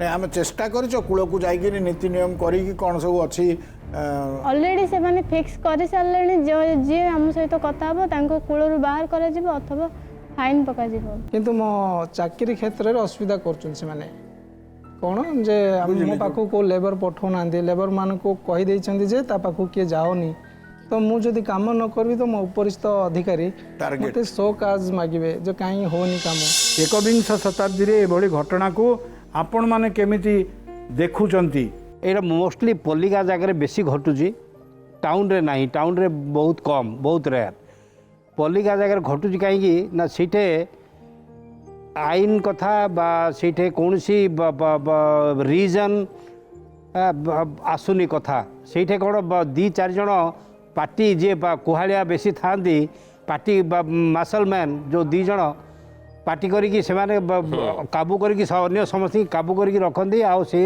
नै हम चेष्टा करछो कुळ को जाई कि नीति नियम करी कि कोन सब अछि ऑलरेडी से माने फिक्स करि सारलेनी, जे हम सहित कथा हबो तांको कुळ रु बाहर करा जिवो अथवा फाइन पका जिवो। किंतु मो चाकरी क्षेत्र रे असुविधा करछन से माने कोन जे मो पाखु को लेबर पठौ नांदी, लेबर मान को कहि दैछन्ती जे ता पाखु के जाओनी, तो मु जदि काम न करबी तो मो उपरिस्थ अधिकारी मते 100 काज मागिबे जो काई होनी काम। 21 शताब्दी रे एभली घटना को आपण माने केमिति देखुचंती? एटा मोस्टली पल्लिका जगह बेसी घटुची, टाउन रे नाही, टाउन रे बहुत कम, बहुत रेयर। पल्लिका जगह घटुची कहीं ना सीठे आईन कथा बा सीठे कौन सी रीजन आसुनी कथा, सीठे कौन 2-4 जन पार्टी जे कुहाड़िया बेसी था पार्टी मार्शल मैन जो दी जण पार्टी करिकी सेमाने काबू करिकी अन्य समस्त काबू करिकी रखती आउ से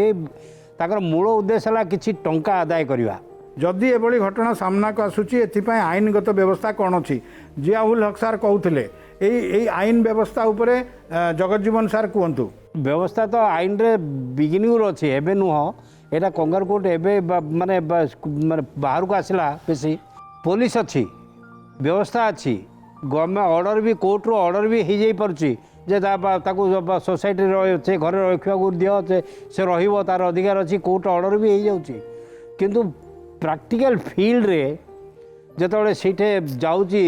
ताकर मूल उद्देश्य है किसी टंका आदाय करवा। जदि एभली घटना सामना को आसूची एथिपाई आईनगत व्यवस्था कौन अच्छी जियाउल हक सार कहते यही आईन व्यवस्था उपरे जगज्जीवन सार कहतु। व्यवस्था तो आईन रे बिगिनिंग अच्छी एवं नुह यहाँ कंगार कोर्ट एवं माने बाहर को आसला बेसी पुलिस अच्छी व्यवस्था अच्छी गवर्नमेंट ऑर्डर भी कोर्ट रो ऑर्डर भी हो जाई पारुची जे सोसाइटी से घर रखा दिए से रहिबो तार अधिकार अच्छी कोर्ट ऑर्डर भी हो जाउची किंतु प्रैक्टिकल फील्ड रे जेतबेले सीठे जाउची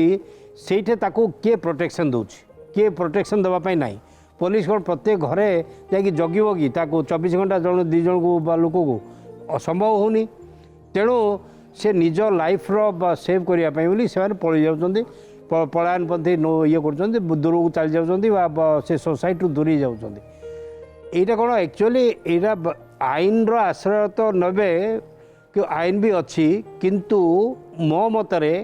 सीठे ताकू किए प्रोटेक्शन दउची किए प्रोटेक्शन देबा पई नाही पुलिस कोन प्रत्येक घरे जाकि जगिबो कि ताकू 24 घंटा जण दी जण को लोक को असंभव होनी तेणु से निज लाइफ रो सेव करिया पई बोली से पळि जाउचंदी पलायनपंथी ये कर दूर को चली जाऊँ से सोसाइटी रू दूरी जाऊँच यहाँ कौन एक्चुअली यहाँ आईन रो आश्रय तो नबे कि आईन भी अच्छी किंतु मो मतरे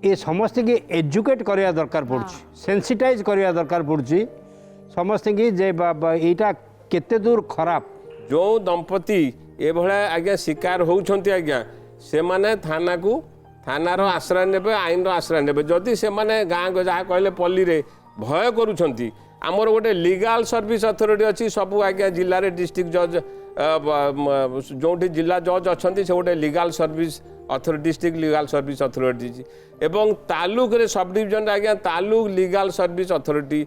ये समस्त की एजुकेट करवा दरकार पड़ुछि सेंसिटाइज करवा दरकार पड़ुछि समस्त की जे यहाँ केते दूर खराब जो दंपति ये भाया आज्ञा शिकार होउछंती आज्ञा से माने थाना को थानार आश्रय ने आईन आश्रय ने जदि से माने गाँ को जहाँ कहले पल्ली रे भय करुछंती आमर गोटे लीगल सर्विस अथॉरिटी अच्छी सबू आज्ञा जिले में डिस्ट्रिक्ट जज जो जिला जज अच्छा से गोटे legal service authority district legal service authority एवं तालुक रे सब डिवीजन आज्ञा तालुक लीगल सर्विस अथॉरिटी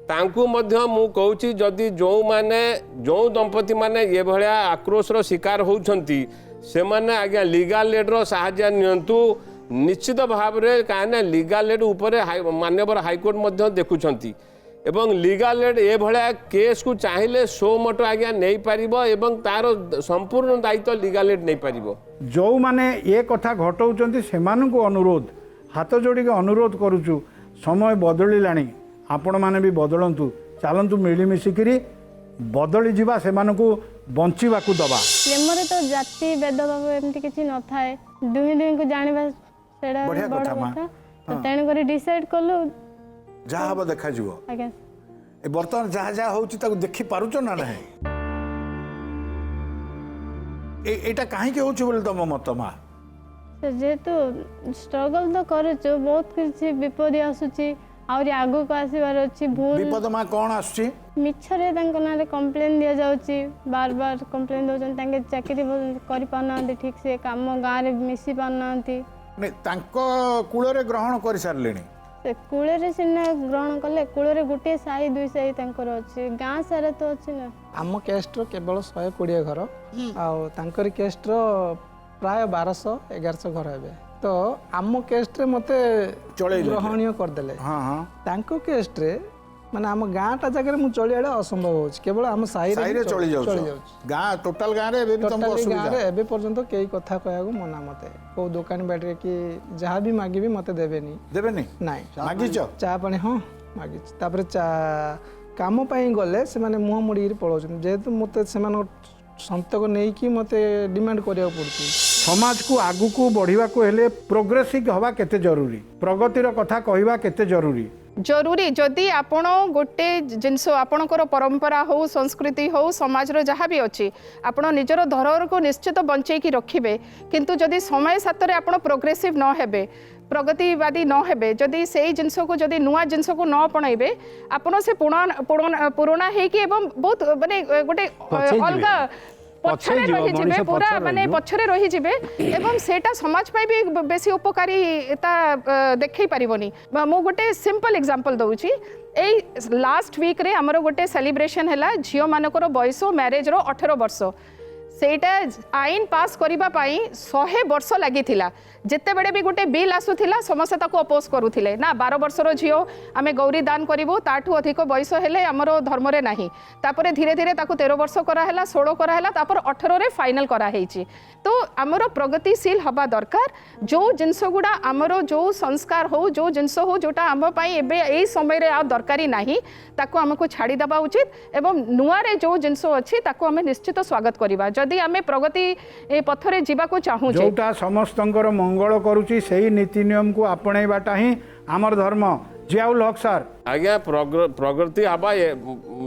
तांकू मध्य मु कहूची जदि जो माने जो दंपति माने ये भलिया आक्रोश रो शिकार होउछंती से माने आज्ञा लीगल एड रो सहायता नियंतु निश्चित भाव में कहीं लीगल एड उपरे माननीय हाईकोर्ट मध्य देखुछंती एवं लीगल एड ए भलिया केस को चाहिए सो मटो आज्ञा नहीं पारिबो एवं तार संपूर्ण दायित्व लीगल एड नहीं पारिबो जो माने ये कथा घटौचंती सेमानकु अनुरोध हाथ जोड़ी के अनुरोध करूचु समय बदलिलाणी आपण माने भी बदलंतु चलंतु मिलिमिशिकी बदली जीवा सेमानकु बंचिबाकू दबा प्रेमरे तो जाति भेदभाव एमती किछि न थाए दुहि दुहि को जानिबा सेडा बढ़िया बड़ कथा मां। कथा तो तेण करी डिसाइड कलु जहाँ हब देखा जीव आज्ञा ए बर्तमान जहाँ जहाँ होउची ताकू देखि पारुच ना नहीं एटा काहे के होउची बोले तम मत मा से जेतु स्ट्रगल तो करूछु बहुत किछि विपद आसुची आउरी आगु को आसीबार अछि भूल विपद मा कोन आसुची मिछरे तांक नारे कंप्लेन दिया जाउची बार बार कंप्लेन दोजन तांके चाकरी करि पानांती ठीक से काम गाँ रे मिसी पानांती नहीं तांको कूल रे ग्रहण कर सारलेनी से कूल रे सिना ग्रहण कले कूल रे गुटे साई दुई साई तांकर अछि गाँ सारे तो अछि ना आम केस्ट रो केवल 120 घर आउ तांकर केस्ट रो प्राय 1200-1100 घर हेबे तो आम केस्ट रे मते ग्रहणीय कर देले हां हां तांको केस्ट रे माने आम गाँटा जगह मु चली आड़े असंभव हो केवल आम साई रे चली जाउ गाँ टोटल गाँ रे एबे भी तुमको असुविधा गाँ रे एबे पर्यंत केई कथा कहया को मना मते को दुकान बाटे कि जहाँ भी मागी भी मते देबेनी नाही मागी चा पानी हां मागी तापर चा काम पाई गले से माने मुह मुड़ी पळौ जेतु मते से माने संतक नहीं कि मते डिमांड करिया पड़ती समाज को आगु को बढ़िवा को हेले प्रोग्रेसिव हवा केते जरूरी प्रगतिर कथा कहवा केते जरूरी जरूरी जदि आपण गोटे जिनस आपणकर परंपरा हो संस्कृति हो समाज जहाँ भी अच्छी आपण निजर धरोहर को निश्चित बंचेकी रखिबे किंतु जदि समय साथरे आपण प्रोग्रेसिव न हेबे प्रगतिवादी न हेबे जदि सेही जिनस को जदि नुआ जिनस को न अपनाइबे आपण से पुराना हेकी एवं बहुत माने गोटे अलगा पछरे रही जिबे पूरा माने पछरे रही जिबे एवं सेटा समाज पाई भी बेसी उपकारिता देखै परिबोनी मो गोटे सिंपल एग्जांपल दउची ए लास्ट वीक रे हमरो गोटे सेलिब्रेशन हैला झियो मानकर बयस मैरिज रो 18 वर्ष सेटा आईन पास करिबा पाई 100 वर्ष लागिथिला जेते बेडे भी गोटे बिल आसुथिला समस्त ताको अपोज करूथिले ना 12 वर्षर झियो आमे गौरी दान करिवो ताठू अधिक बयस हेले हमरो धर्म रे नाही तापरे धीरे धीरे ताको 13 वर्ष करा हैला 16 करा हैला तापर 18 रे फाइनल करा हेची तो हमरो प्रगतिशील हबा दरकार जो जिंस गुडा हमरो जो संस्कार हो जो जिंस हो जोटा हम पाई एबे एई समय रे आ दरकारी नाही ताको हमको छाड़ी दबा उचित एवं नुआ रे जो जिंस अछि ताको हमें निश्चित स्वागत करिबा जदि आमे प्रगति पथरे जीवाको चाहूचे जोटा समस्तंकर मंगल करूची सही नीति नियम को आपणेबाटा ही आमर धर्म। जियाउल हक सार आज्ञा प्रगति हवा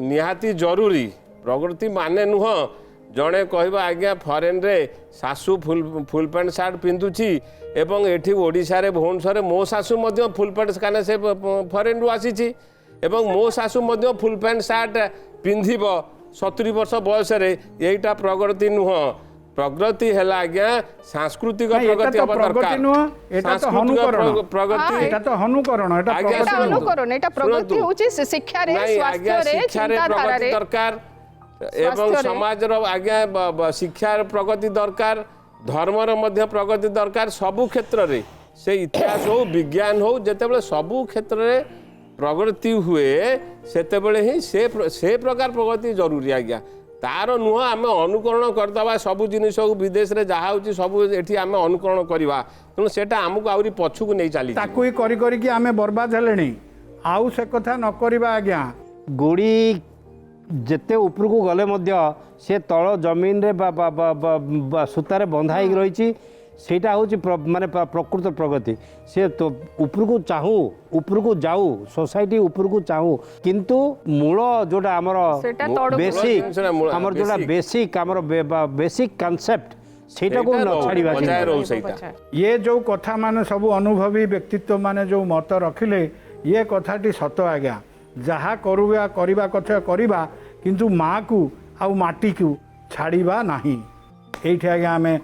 निहाती जरूरी। प्रगति माने नुह जड़े कह आज्ञा फरेन रे सासू फुल पैंट सार्ट पिंधुची एवं एठी ओडिशा रे भुवनेश्वर मो सासू मध्य फुल पैंट काने से फरेन रु आसीची एवं मो सासू मध्य फुल पैंट सार्ट पिंधिब 70 वर्ष बयस रे एटा प्रगति नुह। प्रगति है आज्ञा सांस्कृतिक प्रगति हवा दरकार। प्रगति एटा तो हनुकरण एटा अनुकरण एटा प्रगति होची शिक्षा रे स्वास्थ्य रे चिंताधारा रे दरकार एवं समाज रो आज्ञा शिक्षा प्रगति दरकार धर्मर मध्य प्रगति दरकार। सबु क्षेत्र रे से इतिहास हो विज्ञान हो जेतेबेले सबु क्षेत्र रे प्रगति हुए सेतेबेले ही से प्रकार प्रगति जरूरी आज्ञा। तार नुह आम अनुकरण करदबा सबु जिनिस विदेश रे जहाँ होची सबु एठी आम अनुकरण करवा तेणु सेटा आमको आउरी पछुक नहीं चली ताकू ही करी करी कि आमे बर्बाद हेलेनी आउ से कथा न करबा आज्ञा। गोड़ी जेते उपरकू गले मध्य से तल जमीन रे सूतारे बंधा हो रही सेटा हूँ माने प्रकृत प्रगति। से तो उपरकू चाहू उपरकू जाऊ सोसाइटी उपरकू चाहू किंतु मूल जोटा आमर बेसिक आमर जोटा बेसिक आमर बेसिक कॉन्सेप्ट सेटा को न छाड़ीबा। ये जो कथा माने सब अनुभवी व्यक्तित्व माने जो मत रखिले ये कथाटी सत आज्ञा। जहाँ करवा कथा करवा किंतु माँ को आउ माटी को छाड़वा नहीं। ये आज्ञा आम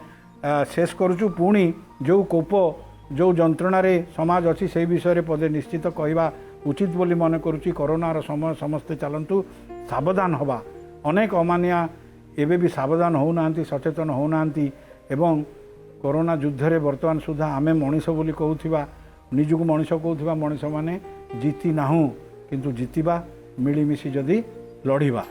शेष करुचु। पुणी जो कोप जो जंत्रणा रे समाज अच्छी से विषय पदे निश्चित कहवा उचित बोली मन करुच्ची। कोरोनार समय समस्ते चलतु सावधान हवा। अनेक अमानिया एबे भी सावधान होना सचेतन होना एवं कोरोना युद्ध रे वर्तमान सुधा आमे मनीष बोली कहूथिबा निजको मनीष कहूथिबा मनीष माने जीति नाहु किंतु जीतिबा मिलीमिशी जदि लड़िबा।